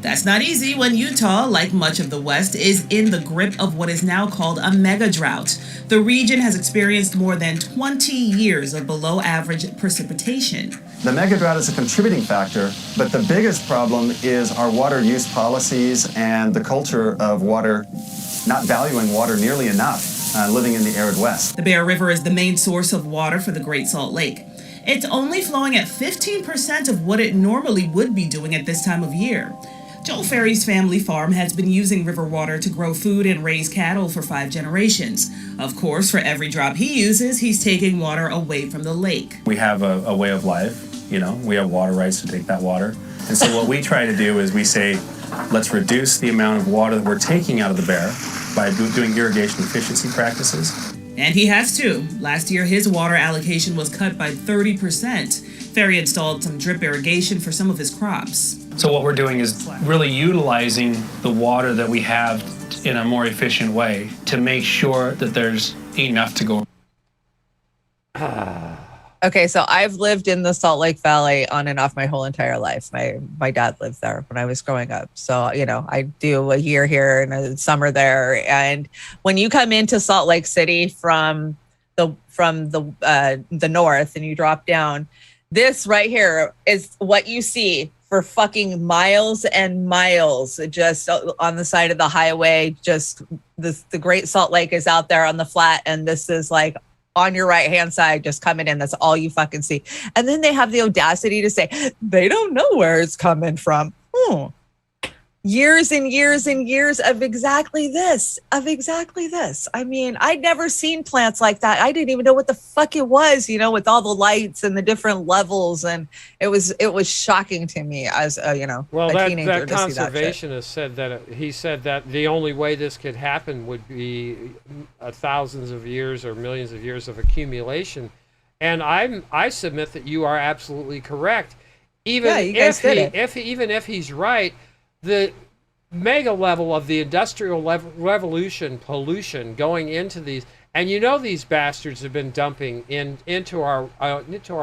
That's not easy when Utah, like much of the West, is in the grip of what is now called a mega drought. The region has experienced more than 20 years of below average precipitation. The mega drought is a contributing factor, but the biggest problem is our water use policies and the culture of water, not valuing water nearly enough, living in the arid West. The Bear River is the main source of water for the Great Salt Lake. It's only flowing at 15% of what it normally would be doing at this time of year. Joel Ferry's family farm has been using river water to grow food and raise cattle for 5 generations. Of course, for every drop he uses, he's taking water away from the lake. We have a way of life, you know, we have water rights to take that water. And so what we try to do is we say, let's reduce the amount of water that we're taking out of the Bear by doing irrigation efficiency practices. And he has to. Last year, his water allocation was cut by 30%. Ferry installed some drip irrigation for some of his crops. So what we're doing is really utilizing the water that we have in a more efficient way to make sure that there's enough to go. Okay, so I've lived in the Salt Lake Valley on and off my whole entire life. My dad lived there when I was growing up. So, you know, I do a year here and a summer there. And when you come into Salt Lake City from the north and you drop down, this right here is what you see for fucking miles and miles, just on the side of the highway. Just the Great Salt Lake is out there on the flat, and this is like on your right hand side, just coming in. That's all you fucking see. And then they have the audacity to say they don't know where it's coming from. Years and years and years of exactly this. I mean, I'd never seen plants like that. I didn't even know what the fuck it was, you know, with all the lights and the different levels. And it was shocking to me as a, you know, well, a teenager that to see that shit. conservationist said that he said that the only way this could happen would be thousands of years or millions of years of accumulation. And I submit that you are absolutely correct. Even if he's right, the mega level of the industrial revolution pollution going into these, and you know these bastards have been dumping into our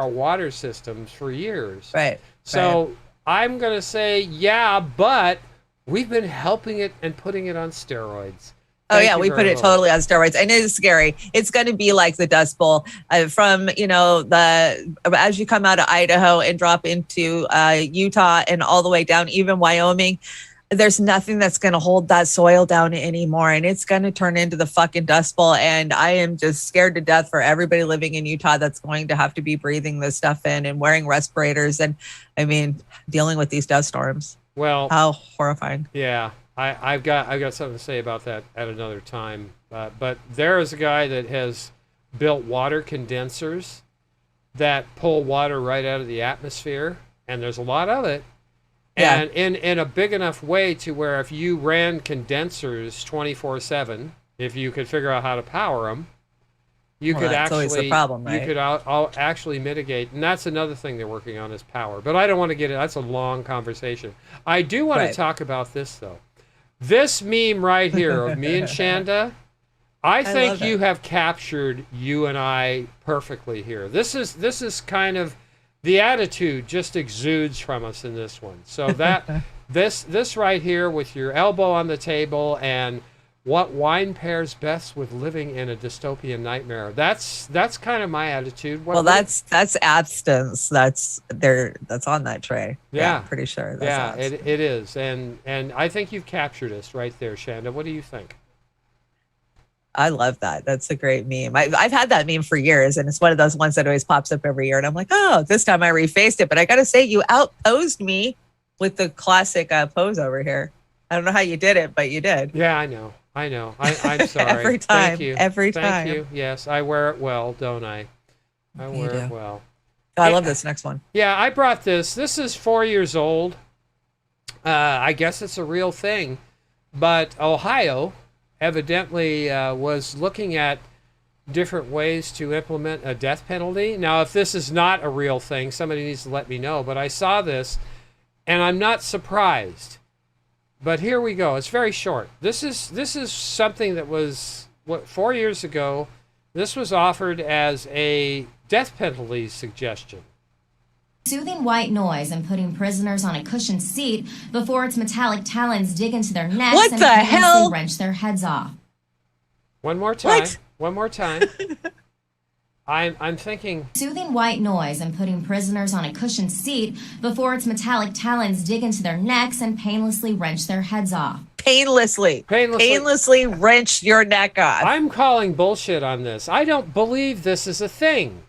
water systems for years. Right. So I'm going to say, yeah, but we've been helping it and putting it on steroids. We put it totally on steroids, and it is scary. It's going to be like the Dust Bowl from, you know, as you come out of Idaho and drop into Utah and all the way down, even Wyoming. There's nothing that's going to hold that soil down anymore, and it's going to turn into the fucking Dust Bowl. And I am just scared to death for everybody living in Utah that's going to have to be breathing this stuff in and wearing respirators, and I mean, dealing with these dust storms. Well, how horrifying. Yeah. I've got something to say about that at another time. But there is a guy that has built water condensers that pull water right out of the atmosphere, and there's a lot of it. Yeah. And in a big enough way to where if you ran condensers 24/7, if you could figure out how to power them, you could that's always the problem, right? You could actually mitigate. And that's another thing they're working on is power. But I don't want to get it. That's a long conversation. I do want to talk about this, though. This meme right here of me and Chanda, I think you have captured you and I perfectly here. This is kind of the attitude just exudes from us in this one. So that this right here with your elbow on the table and what wine pairs best with living in a dystopian nightmare. That's kind of my attitude. That's abstinence. That's on that tray. Yeah, pretty sure. It is, and I think you've captured us right there, Chanda. What do you think? I love that. That's a great meme. I've had that meme for years, and it's one of those ones that always pops up every year. And I'm like, oh, this time I refaced it. But I got to say, you outposed me with the classic pose over here. I don't know how you did it, but you did. Yeah, I know. I'm sorry. Every time. Thank you. Every time. Thank you. Yes, I wear it well, don't I? I wear it well. I love this next one. Yeah, I brought this. This is 4 years old. I guess it's a real thing. But Ohio evidently was looking at different ways to implement a death penalty. Now, if this is not a real thing, somebody needs to let me know. But I saw this, and I'm not surprised. But here we go. It's very short. This is something that was 4 years ago. This was offered as a death penalty suggestion. Soothing white noise and putting prisoners on a cushioned seat before its metallic talons dig into their necks What and the painlessly hell? wrench their heads off. One more time. What? One more time. I'm thinking. Soothing white noise and putting prisoners on a cushioned seat before its metallic talons dig into their necks and painlessly wrench their heads off. Painlessly wrench your neck off. I'm calling bullshit on this. I don't believe this is a thing.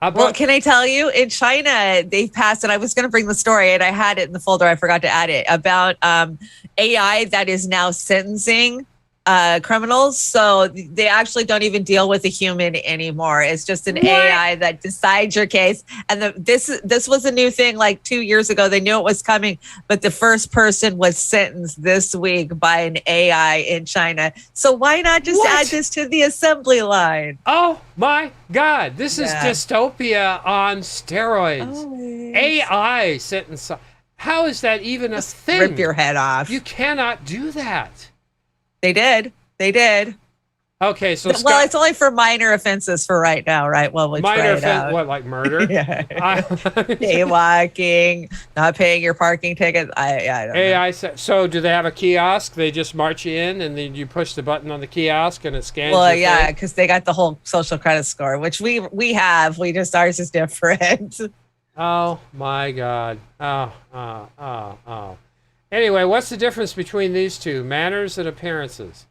Well, can I tell you, in China, they've passed, and I was going to bring the story, and I had it in the folder. I forgot to add it, about AI that is now sentencing criminals. So they actually don't even deal with a human anymore. It's just an AI that decides your case. And this was a new thing like 2 years ago. They knew it was coming, but the first person was sentenced this week by an AI in China. So why not just add this to the assembly line? Oh my God, this is dystopia on steroids. AI sentence. How is that even a thing? Rip your head off. You cannot do that. They did. Okay, so well, it's only for minor offenses for right now, right? Well, we minor try it offense, out. what, like murder? Jaywalking, not paying your parking ticket. I don't know. AI. So do they have a kiosk? They just march you in, and then you push the button on the kiosk, and it scans. Well, your yeah, thing? because they got the whole social credit score, which we have. We just ours is different. Oh my God. Oh. Anyway, what's the difference between these two? Manners and appearances.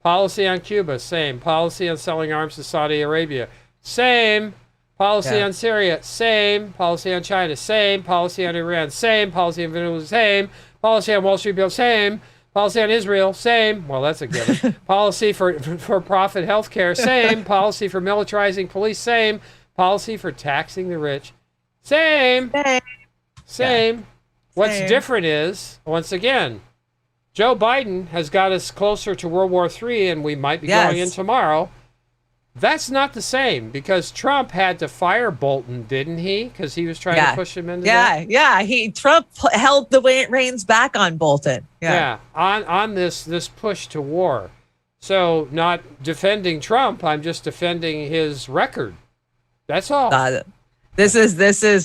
Policy on Cuba, same. Policy on selling arms to Saudi Arabia, same. Policy on Syria, same. Policy on China, same. Policy on Iran, same. Policy on Venezuela, same. Policy on Wall Street bill, same. Policy on Israel, same. Well, that's a given. Policy for profit healthcare, same. Policy for militarizing police, same. Policy for taxing the rich, same. Same. What's different is, once again, Joe Biden has got us closer to World War III, and we might be going in tomorrow. That's not the same, because Trump had to fire Bolton, didn't he? Because he was trying to push him into that. Trump held the reins back on Bolton. On this push to war. So, not defending Trump, I'm just defending his record. That's all. This is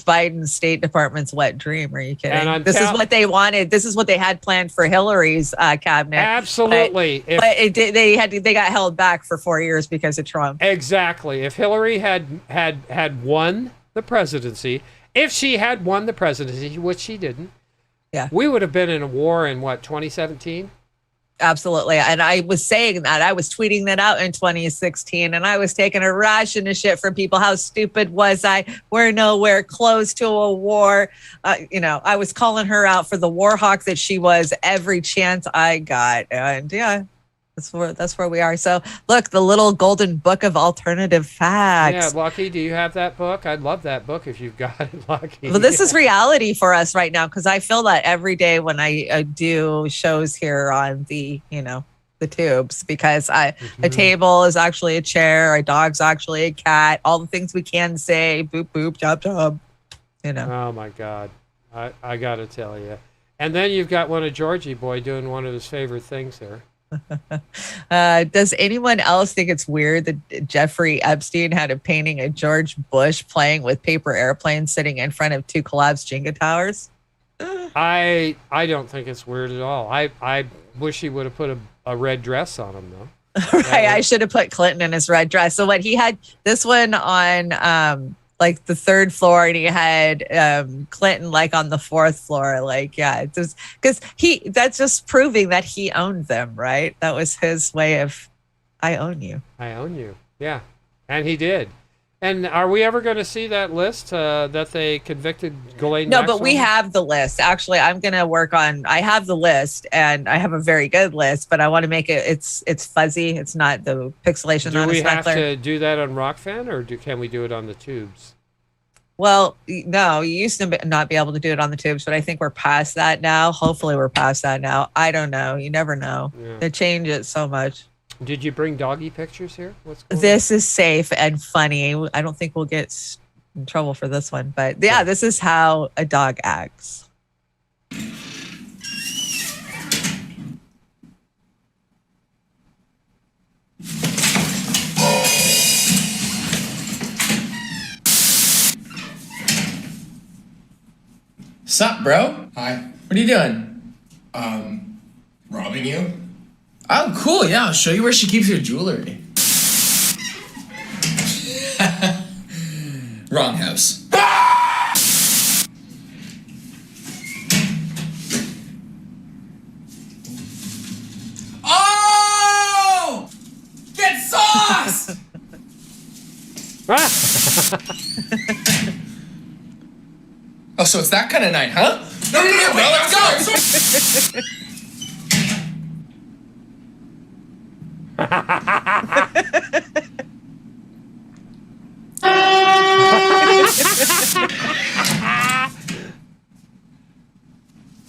Biden's State Department's wet dream. Are you kidding? This is what they wanted. This is what they had planned for Hillary's cabinet. Absolutely. But they got held back for 4 years because of Trump. Exactly. If Hillary had won the presidency, which she didn't, we would have been in a war in 2017? Absolutely. And I was saying that. I was tweeting that out in 2016, and I was taking a ration of shit from people. How stupid was I? We're nowhere close to a war. I was calling her out for the war hawk that she was every chance I got. And that's where we are. So look, the little golden book of alternative facts. Yeah, Lucky, do you have that book? I'd love that book if you've got it, Lucky. Well, this is reality for us right now, because I feel that every day when I do shows here on the tubes, because a table is actually a chair, a dog's actually a cat, all the things we can say, boop, boop, chop, chop, Oh, my God. I got to tell you. And then you've got one of Georgie Boy doing one of his favorite things here. Does anyone else think it's weird that Jeffrey Epstein had a painting of George Bush playing with paper airplanes sitting in front of two collapsed Jenga towers? I don't think it's weird at all. I wish he would have put a red dress on him, though. Right, I should have put Clinton in his red dress. So what he had this one on like the third floor, and he had Clinton like on the fourth floor. Like, yeah, just because that's just proving that he owned them, right? That was his way of, I own you. I own you. Yeah. And he did. And are we ever going to see that list that they convicted Ghislaine No, Maxwell? but we have the list. Actually, I'm going to work on, I have the list, and I have a very good list, but I want to make it, it's fuzzy. It's not the pixelation. Do we have to do that on Rockfan, or can we do it on the tubes? Well, no, you used to not be able to do it on the tubes, but I think we're past that now. Hopefully we're past that now. I don't know. You never know. Yeah. They change it so much. Did you bring doggy pictures here? What's going This is safe and funny. I don't think we'll get in trouble for this one, but yeah, this is how a dog acts. Sup, bro? Hi. What are you doing? Robbing you? Oh, cool. Yeah, I'll show you where she keeps her jewelry. Wrong house. Oh! Get sauce! Oh, so it's that kind of night, huh? No, bro, let's go!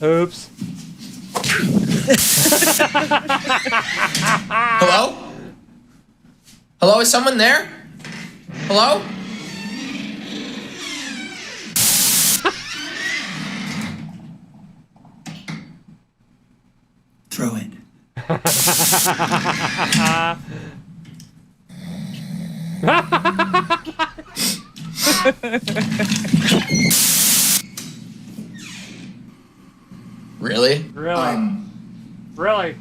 Oops. Hello? Hello, is someone there? Hello? Throw it. Really? Really? Really?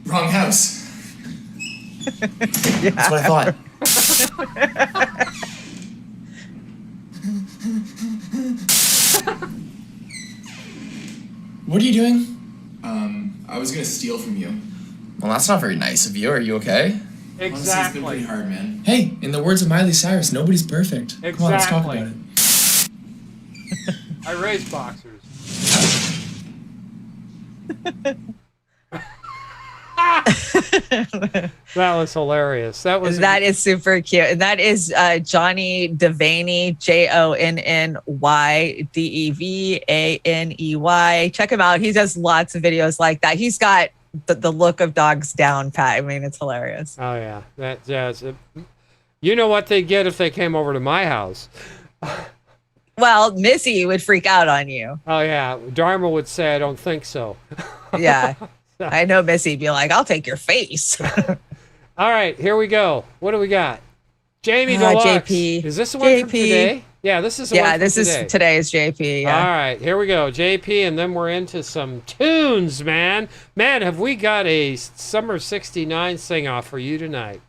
Wrong house. That's what I thought. What are you doing? I was gonna steal from you. Well, that's not very nice of you. Are you okay? Exactly. Honestly, it's been pretty hard, man. Hey, in the words of Miley Cyrus, nobody's perfect. Exactly. Come on, let's talk about it. I raise boxers. That was hilarious. That is super cute. And that is Johnny Devaney, JonnyDevaney. Check him out. He does lots of videos like that. He's got the look of dogs down pat. I mean, it's hilarious. Oh yeah, that jazz. You know what they'd get if they came over to my house? Well, Missy would freak out on you. Oh yeah, Dharma would say, "I don't think so." Yeah, I know Missy would be like, "I'll take your face." All right, here we go. What do we got? Jamie Deluxe. JP. Is this the one from today? Yeah, this is the one from this today. is today's JP. Yeah. All right, here we go. JP, and then we're into some tunes, man. Man, have we got a Summer 69 sing-off for you tonight.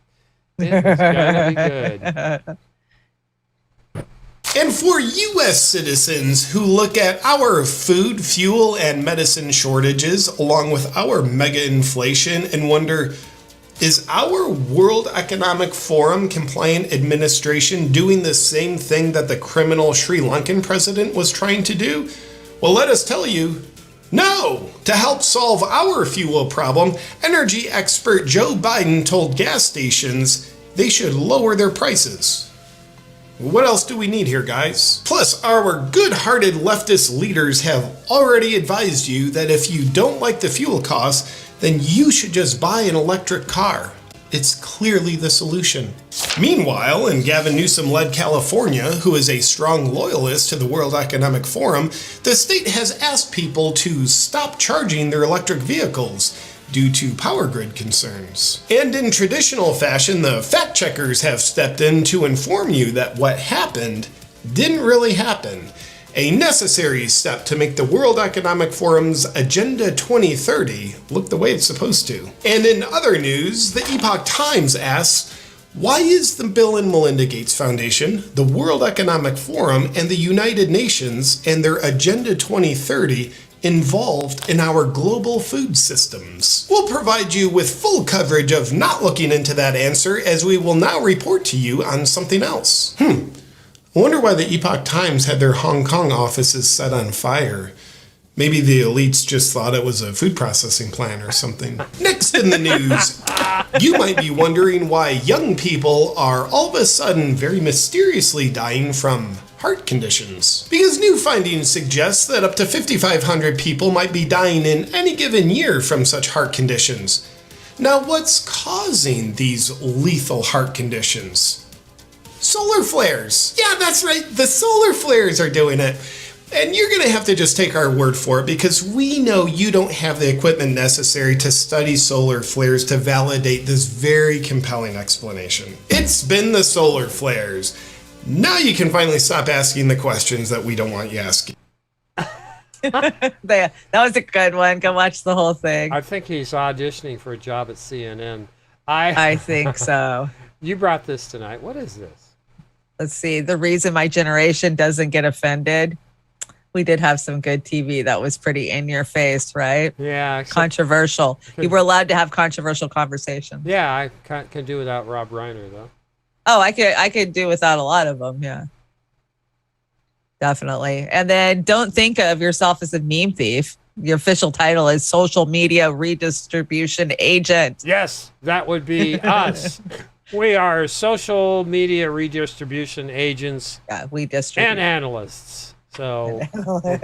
It's gonna be good. And for U.S. citizens who look at our food, fuel, and medicine shortages, along with our mega inflation, and wonder, is our World Economic Forum compliant administration doing the same thing that the criminal Sri Lankan president was trying to do? Well, let us tell you, no! To help solve our fuel problem, energy expert Joe Biden told gas stations they should lower their prices. What else do we need here, guys? Plus, our good-hearted leftist leaders have already advised you that if you don't like the fuel costs, then you should just buy an electric car. It's clearly the solution. Meanwhile, in Gavin Newsom-led California, who is a strong loyalist to the World Economic Forum, the state has asked people to stop charging their electric vehicles due to power grid concerns. And in traditional fashion, the fact checkers have stepped in to inform you that what happened didn't really happen. A necessary step to make the World Economic Forum's Agenda 2030 look the way it's supposed to. And in other news, the Epoch Times asks, why is the Bill and Melinda Gates Foundation, the World Economic Forum, and the United Nations and their Agenda 2030 involved in our global food systems? We'll provide you with full coverage of not looking into that answer, as we will now report to you on something else. I wonder why the Epoch Times had their Hong Kong offices set on fire. Maybe the elites just thought it was a food processing plant or something. Next in the news, you might be wondering why young people are all of a sudden very mysteriously dying from heart conditions. Because new findings suggest that up to 5,500 people might be dying in any given year from such heart conditions. Now, what's causing these lethal heart conditions? Solar flares. Yeah, that's right. The solar flares are doing it. And you're going to have to just take our word for it, because we know you don't have the equipment necessary to study solar flares to validate this very compelling explanation. It's been the solar flares. Now you can finally stop asking the questions that we don't want you asking. That was a good one. Go watch the whole thing. I think he's auditioning for a job at CNN. I think so. You brought this tonight. What is this? Let's see. The reason my generation doesn't get offended. We did have some good TV that was pretty in your face, right? Yeah. Controversial. You were allowed to have controversial conversations. Yeah, I can do without Rob Reiner, though. Oh, I could do without a lot of them. Yeah. Definitely. And then don't think of yourself as a meme thief. Your official title is social media redistribution agent. Yes, that would be us. We are social media redistribution agents. Yeah, we distribute. And analysts. So,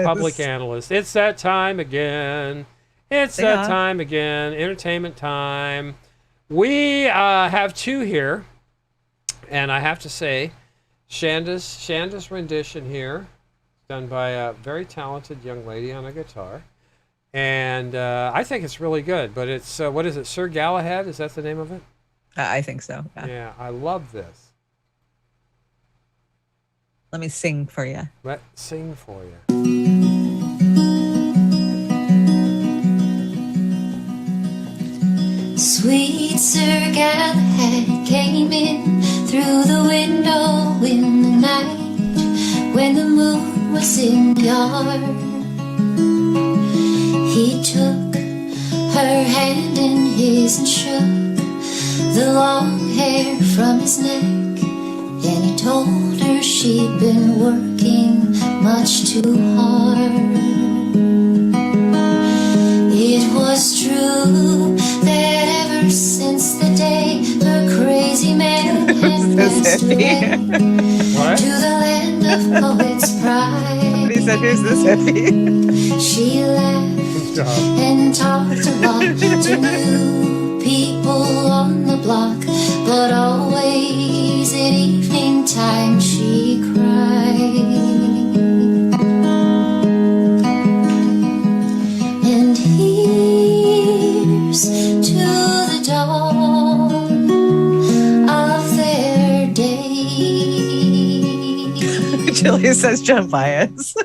public analysts. It's that time again. It's that time again. Entertainment time. We have two here. And I have to say, Chanda's rendition here, done by a very talented young lady on a guitar. And I think it's really good. But it's, what is it, Sir Galahad? Is that the name of it? I think so. Yeah, I love this. Let me sing for you. Let's sing for you. Sweet Sir Galahad came in through the window in the night when the moon was in the yard. He took her hand in his and shook the long hair from his neck, and he told her she'd been working much too hard. It was true that ever since the day her crazy man had passed away to the land of poets' pride, He said, "Who's this hippie?" she laughed and talked a lot to new people on the block, but always at evening time she cried. And here's to the dawn of their day. Julia says, "Jump bias."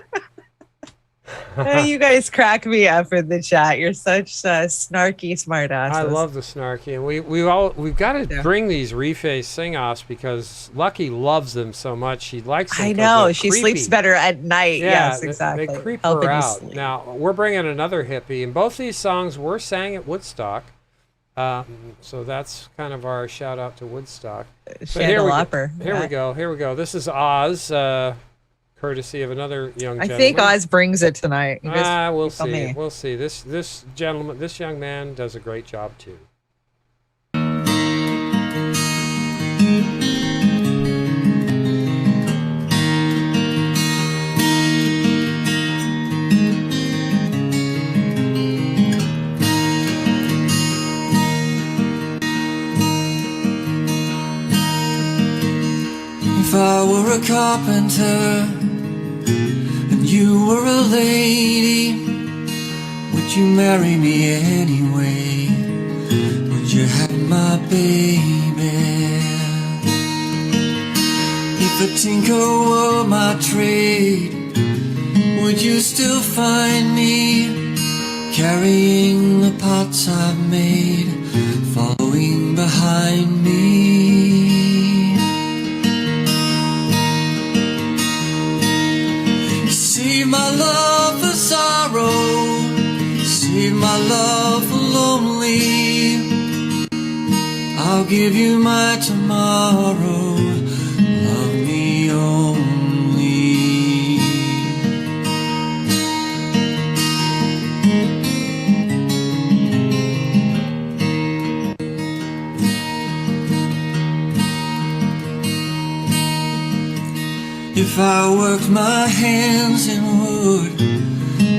You guys crack me up in the chat. You're such snarky smartasses. I love the snarky, and we've got to bring these reface sing-offs because Lucky loves them so much. She likes them. I know she creepy. sleeps better at night. Yeah, yes, exactly. They creep Helping her you out. sleep. Now we're bringing another hippie, and both these songs were sang at Woodstock. So that's kind of our shout out to Woodstock. Here we go. This is Oz. Courtesy of another young gentleman. I think Oz brings it tonight. We'll see. We'll see. This gentleman, this young man does a great job too. If I were a carpenter and you were a lady, would you marry me anyway? Would you have my baby? If a tinker were my trade, would you still find me carrying the pots I've made, following behind me? Save my love for sorrow, save my love for lonely. I'll give you my tomorrow, love me only. If I worked my hands in wood,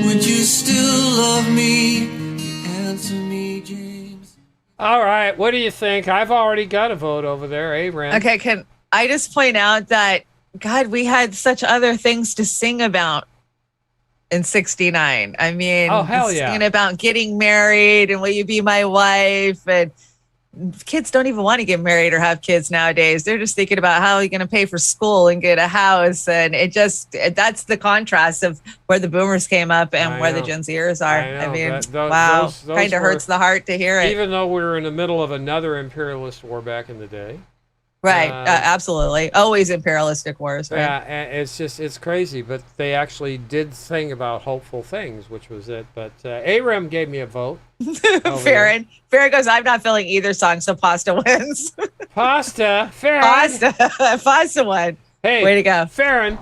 would you still love me? You answer me, James. All right, what do you think? I've already got a vote over there, Ren. Okay, can I just point out that, God, we had such other things to sing about in 69. I mean, oh, hell yeah. singing about getting married and will you be my wife? And kids don't even want to get married or have kids nowadays. They're just thinking about how are you going to pay for school and get a house. And that's the contrast of where the boomers came up and where the Gen Zers are. I mean, wow, those kind of hurts the heart to hear it. Even though we were in the middle of another imperialist war back in the day. Right, absolutely. Always imperialistic wars, right? Yeah, and it's crazy, but they actually did sing about hopeful things, which was it. But Aram gave me a vote. Farron goes, I'm not feeling either song, so Pasta wins. Pasta, Farron. Pasta won. Hey, way to go. Farron,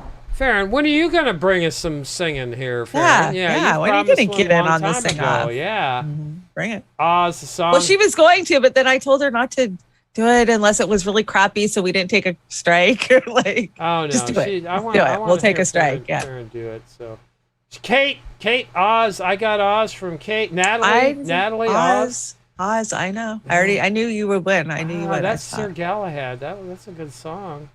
when are you going to bring us some singing here, Farron? Yeah. When are you going to get in on the sing-off? Yeah. Bring it. Oz, the song. Well, she was going to, but then I told her not to do it unless it was really crappy, so we didn't take a strike. Like, oh no, just do it. I do it. We'll take a strike. Farron do it. So, Kate, Oz. I got Oz from Kate. Natalie, Oz. I know. I knew you would win. I knew you would. That's Sir Galahad. That's a good song.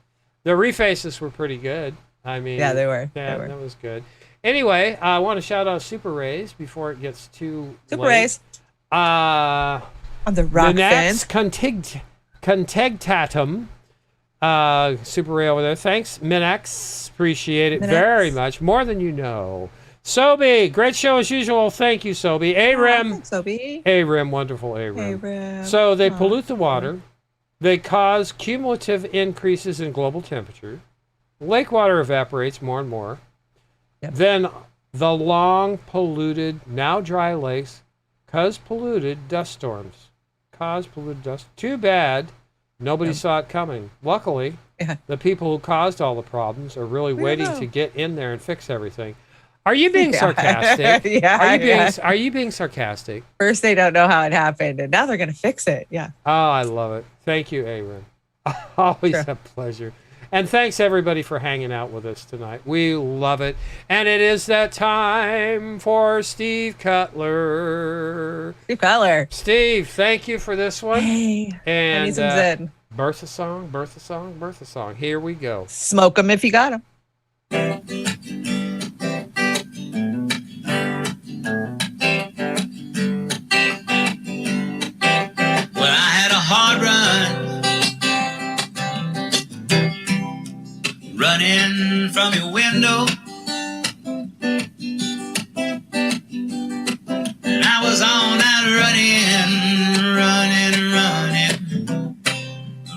The refaces were pretty good. I mean, yeah, they were. That was good. Anyway, I want to shout out Super Rays before it gets too Super late. Rays. On the rock fence. Contagtatum. Super Ray over there. Thanks, Minax. Appreciate it very much. More than you know. Sobe, great show as usual. Thank you, Sobe. Aram. Sobe. Aram, wonderful Aram. So they pollute the water. They cause cumulative increases in global temperature. Lake water evaporates more and more. Yep. Then the long polluted, now dry lakes cause polluted dust storms. Too bad nobody saw it coming. Luckily, the people who caused all the problems are really waiting to get in there and fix everything. Are you being sarcastic? Are you being sarcastic? First, they don't know how it happened, and now they're going to fix it. Yeah. Oh, I love it. Thank you, Aaron. Always a pleasure. And thanks, everybody, for hanging out with us tonight. We love it. And it is that time for Steve Cutler. Steve, thank you for this one. Hey, and I need some Zen. Bertha song. Here we go. Smoke them if you got them. Well, I had a hard run, running from your window, and I was on that running.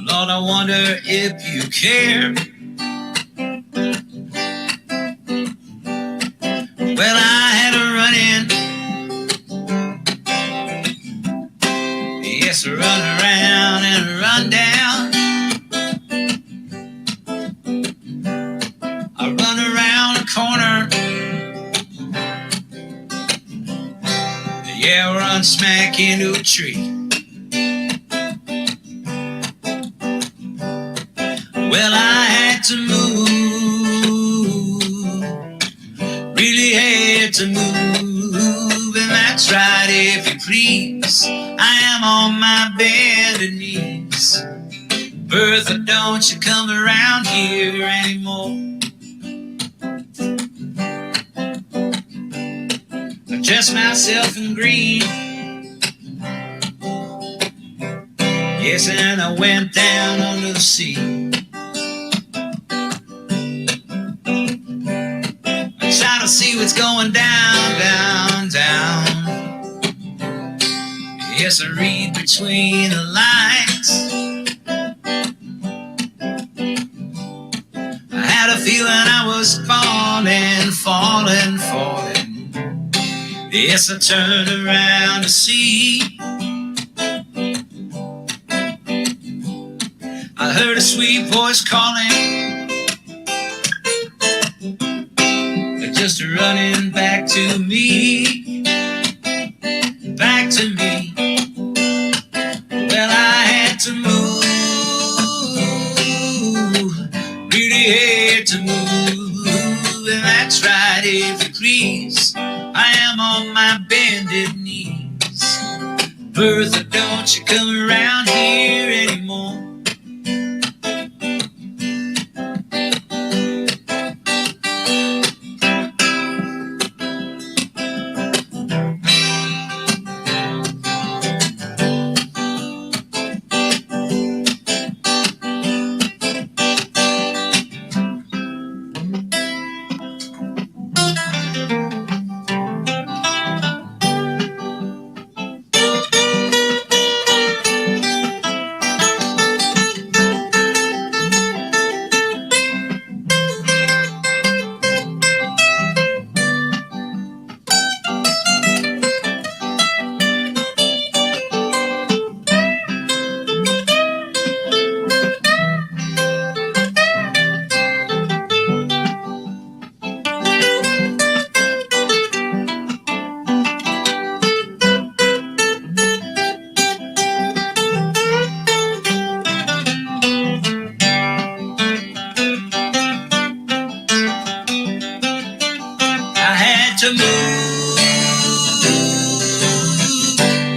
Lord, I wonder if you care. Well, I had a run-in, yes, a run around and a run down. I run around a corner, yeah, run smack into a tree. Well, I had to move, really had to move, and that's right, if you please. I am on my bended knees. Bertha, don't you come around here anymore. I dressed myself in green, yes, and I went down under the sea. Trying to see what's going down, down, down. Yes, I read between the lines. I had a feeling I was falling. Yes, I turned around to see. I heard a sweet voice calling, just running back to me. Well, I had to move, really had to move, and that's right, if you please. I am on my bended knees. Bertha, don't you come around here anymore. to move.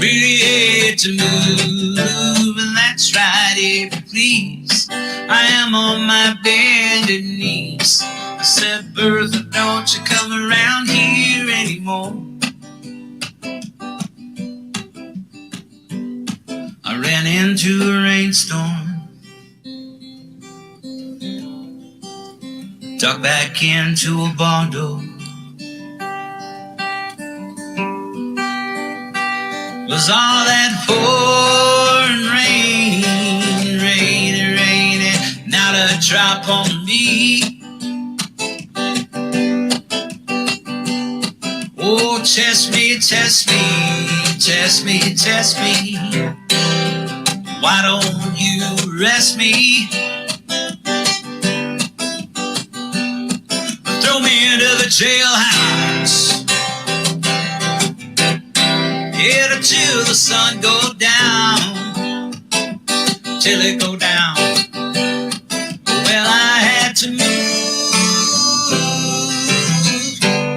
Really hate to move. And that's right, if you please. I am on my bended knees. I said, Bertha, don't you come around here anymore. I ran into a rainstorm, ducked back into a barn door. Was all that pouring rain, rain, not a drop on me. Oh, test me, test me, test me, test me. Why don't you rest me? Throw me into the jailhouse. Yeah, till the sun go down, till it go down. Well, I had to move,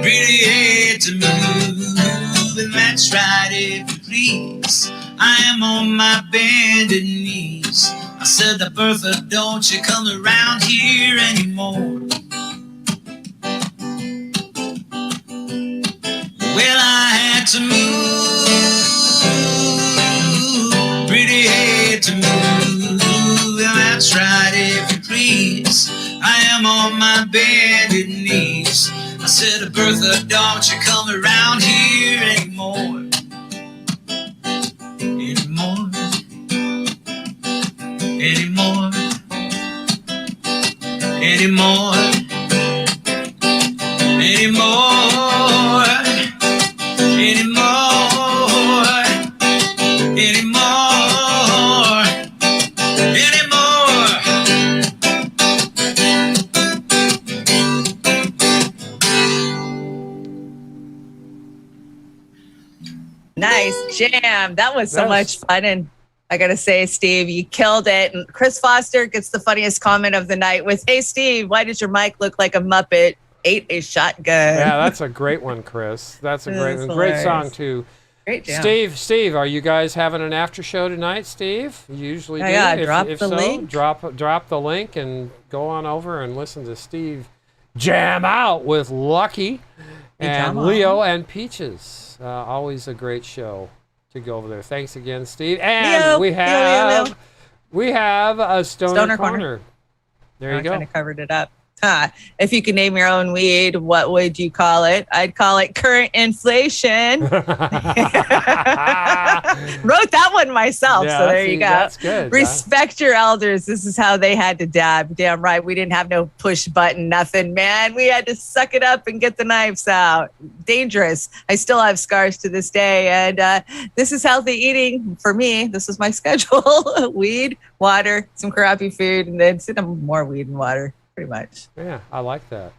really had to move, and that's right, if you please. I am on my bended knees. I said to Bertha, don't you come around here anymore. Well, I had to move, pretty had to move. Well, that's right, if you please. I am on my bended knees. I said to Bertha, don't you come around here anymore. Anymore, anymore, anymore, anymore, anymore, anymore, anymore. Nice jam. That was so much fun. And I got to say, Steve, you killed it. And Chris Foster gets the funniest comment of the night with, hey, Steve, why does your mic look like a Muppet? Ate a shotgun. Yeah, that's a great one, Chris. That's a great one. Great song, too. Great jam. Steve, are you guys having an after show tonight, Steve? You usually do. Yeah, If so, link. drop the link and go on over and listen to Steve jam out with Lucky and Leo and Peaches. Always a great show to go over there. Thanks again, Steve. And Leo, we have a Stoner Corner. There you go. I kind of covered it up. If you could name your own weed, what would you call it? I'd call it current inflation. Wrote that one myself, so there you go. That's good. Respect your elders. This is how they had to dab. Damn right. We didn't have no push button, nothing, man. We had to suck it up and get the knives out. Dangerous. I still have scars to this day. And this is healthy eating for me. This is my schedule. Weed, water, some crappy food, and then some more weed and water. Pretty much. Yeah, I like that.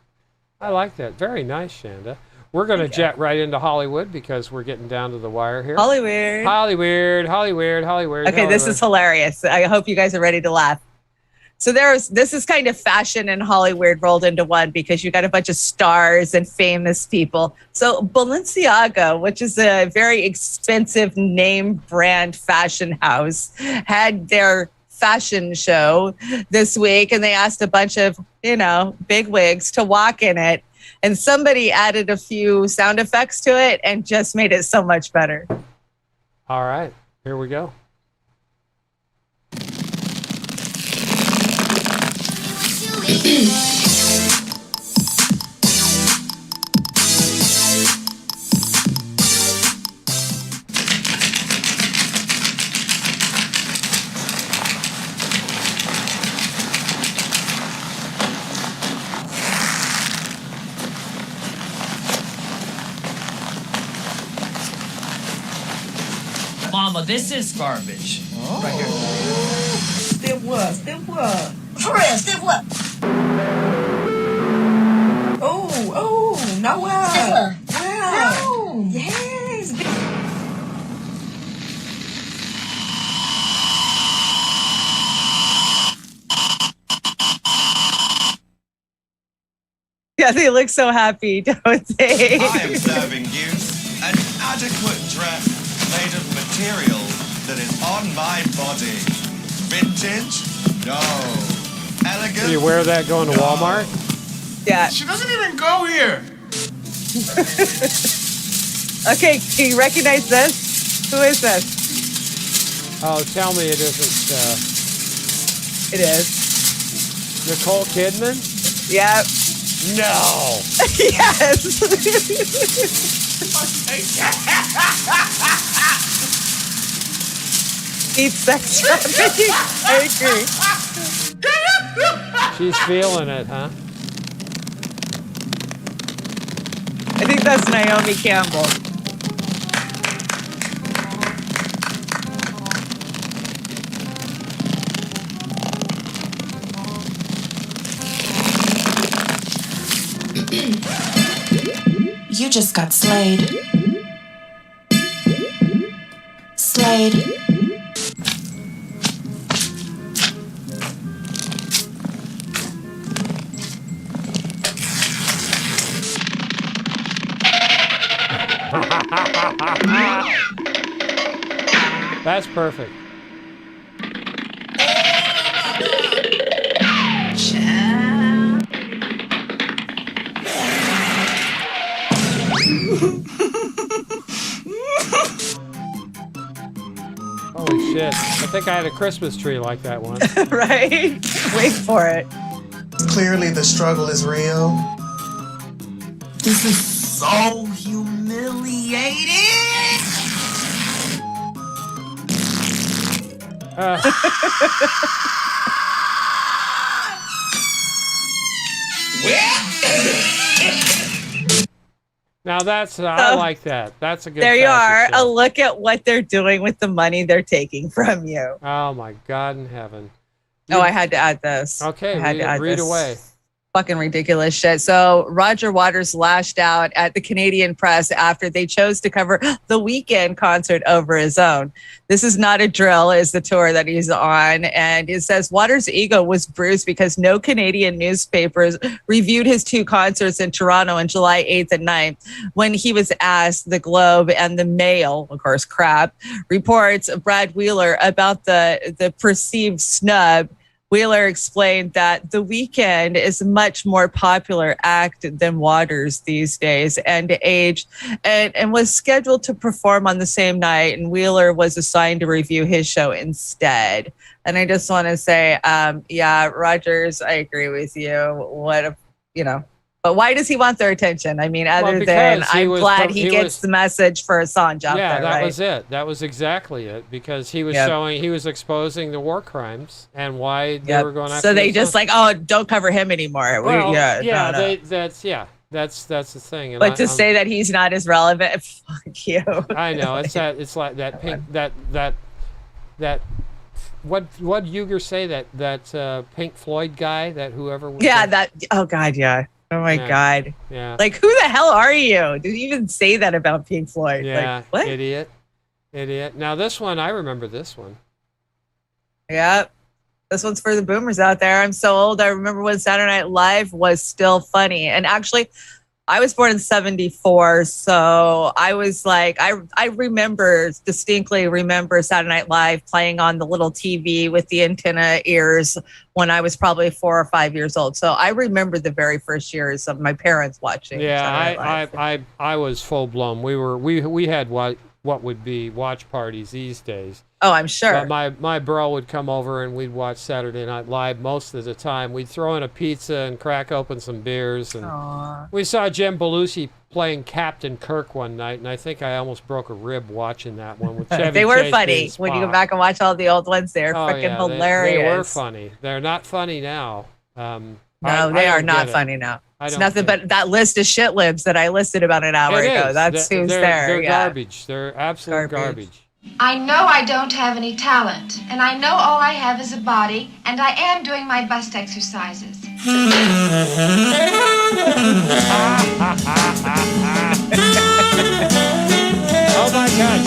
Very nice, Chanda. We're going to jet right into Hollywood because we're getting down to the wire here. Hollywood. Okay, this is hilarious. I hope you guys are ready to laugh. So this is kind of fashion and Hollywood rolled into one because you got a bunch of stars and famous people. So Balenciaga, which is a very expensive name brand fashion house, had their fashion show this week, and they asked a bunch of, bigwigs to walk in it. And somebody added a few sound effects to it and just made it so much better. All right, here we go. Mama, this is garbage. Oh. Right here. Step what? For real, step what? Oh, no way. Step what? Wow. No. Yes. Yeah, they look so happy, don't they? I am serving you an adequate dress made of material that is on my body. Vintage? No. Elegant? Do you wear that going to Walmart? Yeah. She doesn't even go here. Okay, can you recognize this? Who is this? Oh, tell me it isn't. It is. Nicole Kidman? Yep. No. Yes. Eat sex trafficking. I agree. She's feeling it, huh? I think that's Naomi Campbell. You just got slayed. Slayed. That's perfect. Holy shit. I think I had a Christmas tree like that one. Right? Wait for it. Clearly the struggle is real. This is so humiliating. Now that's I like that. That's a good. There you are. fashion A show. look at what they're doing with the money they're taking from you. Oh my God in heaven. Oh, I had to add this. Okay, I had to add read this. away. Fucking ridiculous shit. So Roger Waters lashed out at the Canadian press after they chose to cover the Weekend concert over his own. This is not a drill, is the tour that he's on. And it says Waters' ego was bruised because no Canadian newspapers reviewed his two concerts in Toronto on July 8th and 9th. When he was asked, the Globe and the Mail, of course, crap, reports Brad Wheeler about the perceived snub. Wheeler explained that The Weeknd is a much more popular act than Waters these days and aged and was scheduled to perform on the same night. And Wheeler was assigned to review his show instead. And I just want to say, yeah, Rogers, I agree with you. But why does he want their attention? I mean, other than I'm glad he gets the message for Assange out there, Yeah, that right? was it. That was exactly it. Because he was he was exposing the war crimes and why they were going after. So they Assange. just like, oh, don't cover him anymore. Well, No. that's the thing. And But to say that he's not as relevant, fuck you. I know it's like that pink that what Uger say that Pink Floyd guy that whoever was oh god, yeah. Oh my god. Yeah. Like, who the hell are you? Did you even say that about Pink Floyd? Yeah. Like, what? Idiot. Now this one, I remember this one. Yeah. This one's for the boomers out there. I'm so old. I remember when Saturday Night Live was still funny. And actually, I was born in 74. So I was like, I distinctly remember Saturday Night Live playing on the little TV with the antenna ears when I was probably 4 or 5 years old. So I remember the very first years of my parents watching. Yeah, Saturday Night Live. I was full blown. We had what would be watch parties these days. Oh, I'm sure. But my bro would come over and we'd watch Saturday Night Live most of the time. We'd throw in a pizza and crack open some beers. And we saw Jim Belushi playing Captain Kirk one night, and I think I almost broke a rib watching that one with Chevy They were Chase funny. being When you go Spock. back and watch all the old ones, they're freaking hilarious. They were funny. They're not funny now. No, they are not funny now. It's nothing but that list of shit libs that I listed about an hour ago. That's who's there. They're garbage. They're absolute garbage. I know I don't have any talent, and I know all I have is a body, and I am doing my bust exercises. Oh my God,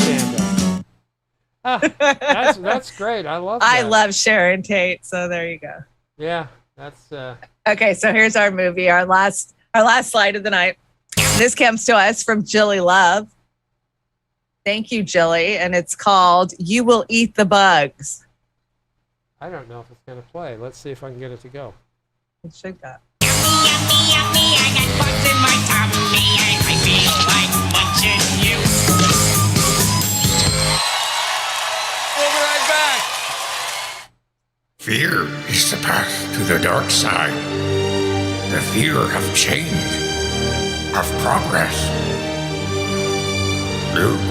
Chanda. That's great. I love that. I love Sharon Tate, so there you go. Yeah, that's Okay, so here's our movie, our last Our last slide of the night. This comes to us from Jilly Love. Thank you, Jilly. And it's called You Will Eat the Bugs. I don't know if it's going to play. Let's see if I can get it to go. It should go. Fear is the path to the dark side. The fear of change, of progress. Luke,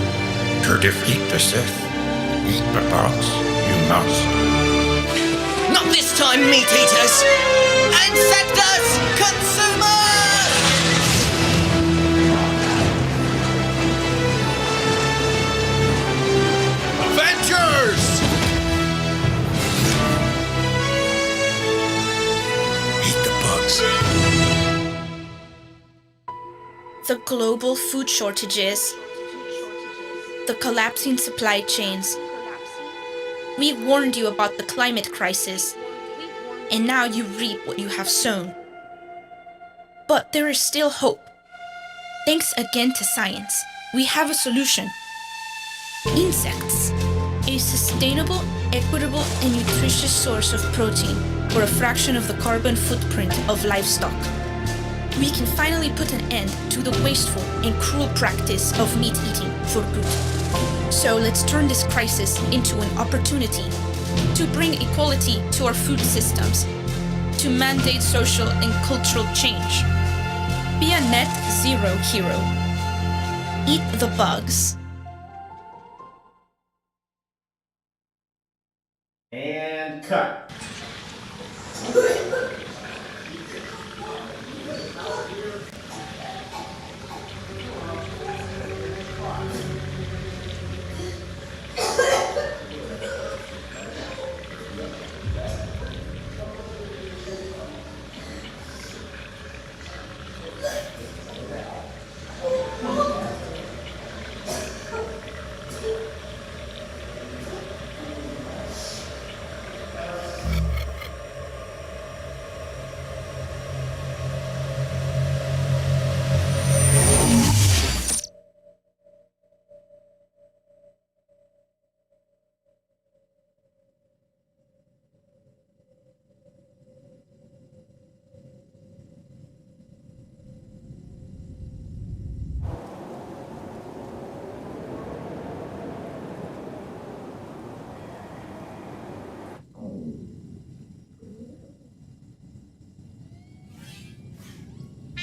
to defeat the Sith, eat the bugs, you must. Not this time, meat eaters! Insectors! Consumers! Avengers! Eat the bugs. The global food shortages, the collapsing supply chains. We warned you about the climate crisis, and now you reap what you have sown. But there is still hope. Thanks again to science, we have a solution. Insects, a sustainable, equitable, and nutritious source of protein for a fraction of the carbon footprint of livestock. We can finally put an end to the wasteful and cruel practice of meat eating for good. So let's turn this crisis into an opportunity to bring equality to our food systems, to mandate social and cultural change. Be a net zero hero. Eat the bugs. And cut.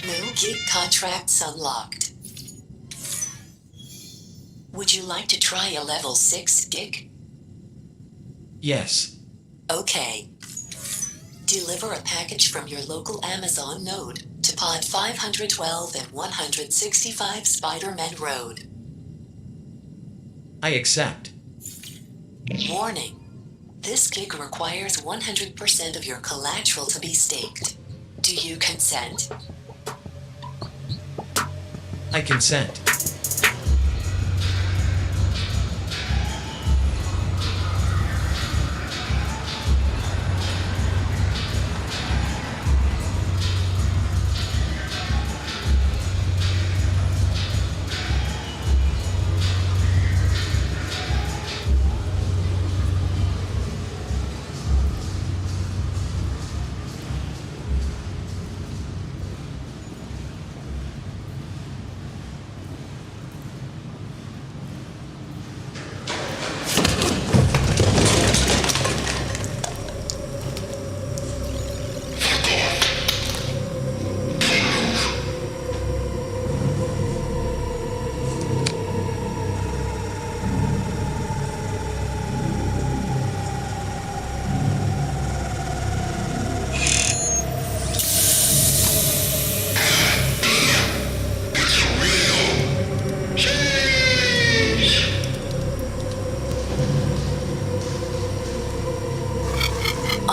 New gig contracts unlocked. Would you like to try a level 6 gig? Yes. Okay. Deliver a package from your local Amazon node to pod 512 and 165 Spider-Man Road. I accept. Warning. This gig requires 100% of your collateral to be staked. Do you consent? I consent.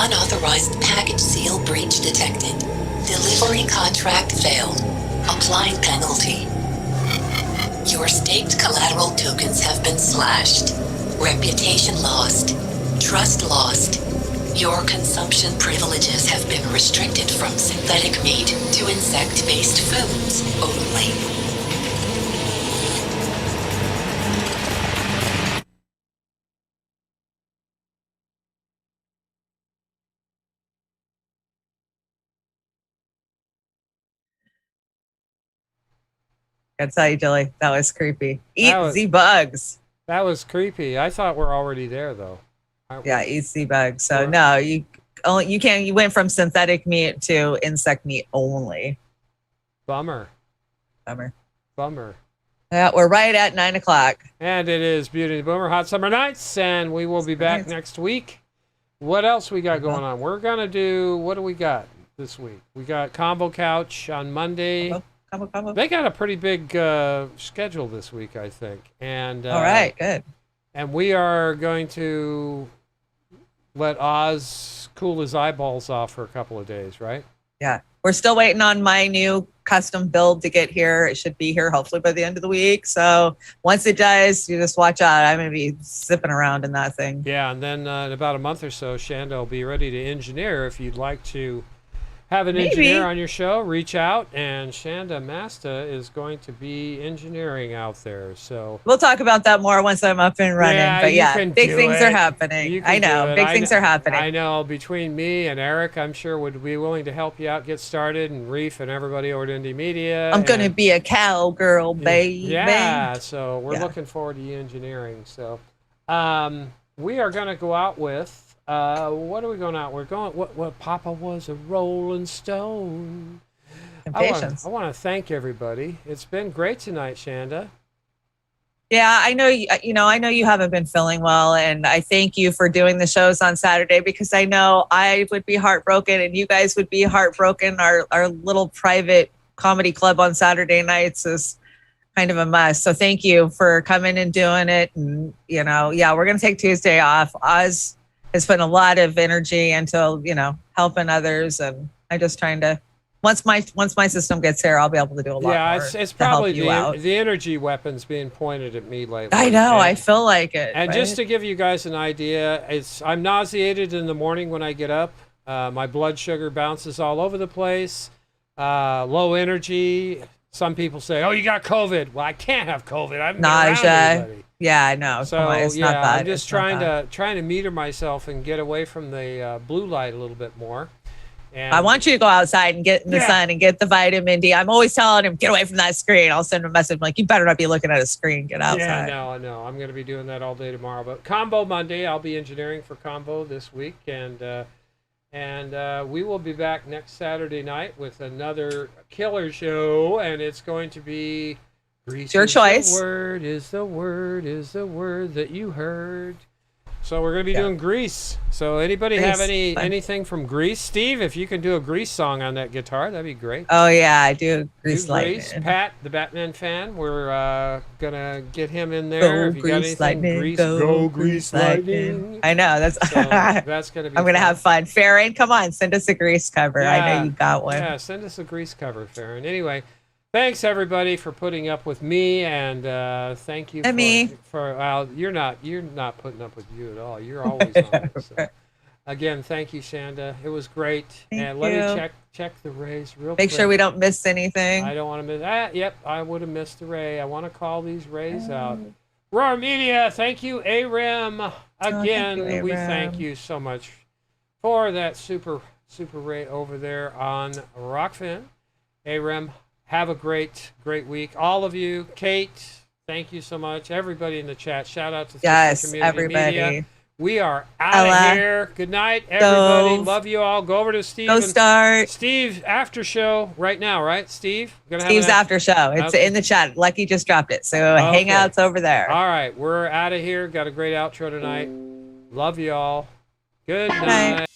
Unauthorized package seal breach detected. Delivery contract failed. Applying penalty. Your staked collateral tokens have been slashed. Reputation lost. Trust lost. Your consumption privileges have been restricted from synthetic meat to insect-based foods only. I tell you, Julie, that was creepy. Eat That was- the bugs. That was creepy. I thought we're already there though. Yeah, eat the bugs. So no, you can't. You went from synthetic meat to insect meat only. Bummer. Bummer. Yeah, we're right at 9 o'clock. And it is Beauty and the Boomer Hot Summer Nights, and we will be back next week. What else we got going on? We're gonna do. What do we got this week? We got Combo Couch on Monday. Combo. They got a pretty big schedule this week, I think. And all right, good. And we are going to let Oz cool his eyeballs off for a couple of days, right? Yeah, we're still waiting on my new custom build to get here. It should be here hopefully by the end of the week. So once it does, you just watch out. I'm going to be zipping around in that thing. Yeah, and then in about a month or so, Chanda will be ready to engineer. If you'd like to have an engineer on your show, reach out, and Chanda Masta is going to be engineering out there. So we'll talk about that more once I'm up and running. But yeah, big things are happening. I know, big things are happening. I know. Between me and Eric, I'm sure would be willing to help you out get started, and Reef and everybody over at Indie Media. I'm going to be a cowgirl, baby. Yeah, so we're looking forward to you engineering. So we are going to go out with. What are we going out? We're going. What Papa was a Rolling Stone. Impatience. I want to thank everybody. It's been great tonight, Chanda. Yeah, I know. I know you haven't been feeling well, and I thank you for doing the shows on Saturday because I know I would be heartbroken, and you guys would be heartbroken. Our little private comedy club on Saturday nights is kind of a mess. So thank you for coming and doing it. And we're going to take Tuesday off. Oz has put a lot of energy into, helping others. And I'm just trying to, once my system gets here, I'll be able to do a lot more. Yeah, it's probably the energy weapons being pointed at me lately. I know, I feel like it. And just to give you guys an idea, I'm nauseated in the morning when I get up. My blood sugar bounces all over the place. Low energy. Some people say, "Oh, you got COVID." Well, I can't have COVID. I'm nausea. Yeah, I know. So it's not bad. I'm just trying to meter myself and get away from the blue light a little bit more. And I want you to go outside and get in the sun and get the vitamin D. I'm always telling him, get away from that screen. I'll send him a message like, you better not be looking at a screen. Get outside. Yeah, I know. I'm going to be doing that all day tomorrow. But Combo Monday, I'll be engineering for Combo this week, and we will be back next Saturday night with another killer show, and it's going to be Grease. Your choice. The word is the word that you heard. So we're going to be doing Grease. So anybody have anything from Grease? Steve, if you can do a Grease song on that guitar, that'd be great. Oh, yeah, I do. Grease Lightning. Pat, the Batman fan, we're going to get him in there. Go if you got Grease anything, Lightning. Go Grease Lightning. I know. That's going to be I'm going to have fun. Farron, come on, send us a Grease cover. Yeah, I know you got one. Yeah, send us a Grease cover, Farron. Anyway, thanks everybody for putting up with me, and thank you for you're not putting up with you at all. You're always on. So. Again, thank you, Chanda. It was great. Let me check the rays real quick. Make sure we don't miss anything. I don't want to miss. Yep, I would have missed a ray. I want to call these rays out. Roar Media, thank you, ARAM. Again, we thank you so much for that super ray over there on Rockfin. ARAM. Have a great week. All of you. Kate, thank you so much. Everybody in the chat. Shout out to Community everybody. Media. We are out of here. Good night, everybody. Love you all. Go over to Steve. Go start. Steve, after show right now, right, Steve? Steve's after show. It's in the chat. Lucky just dropped it. So Hangout's over there. All right. We're out of here. Got a great outro tonight. Love you all. Good night.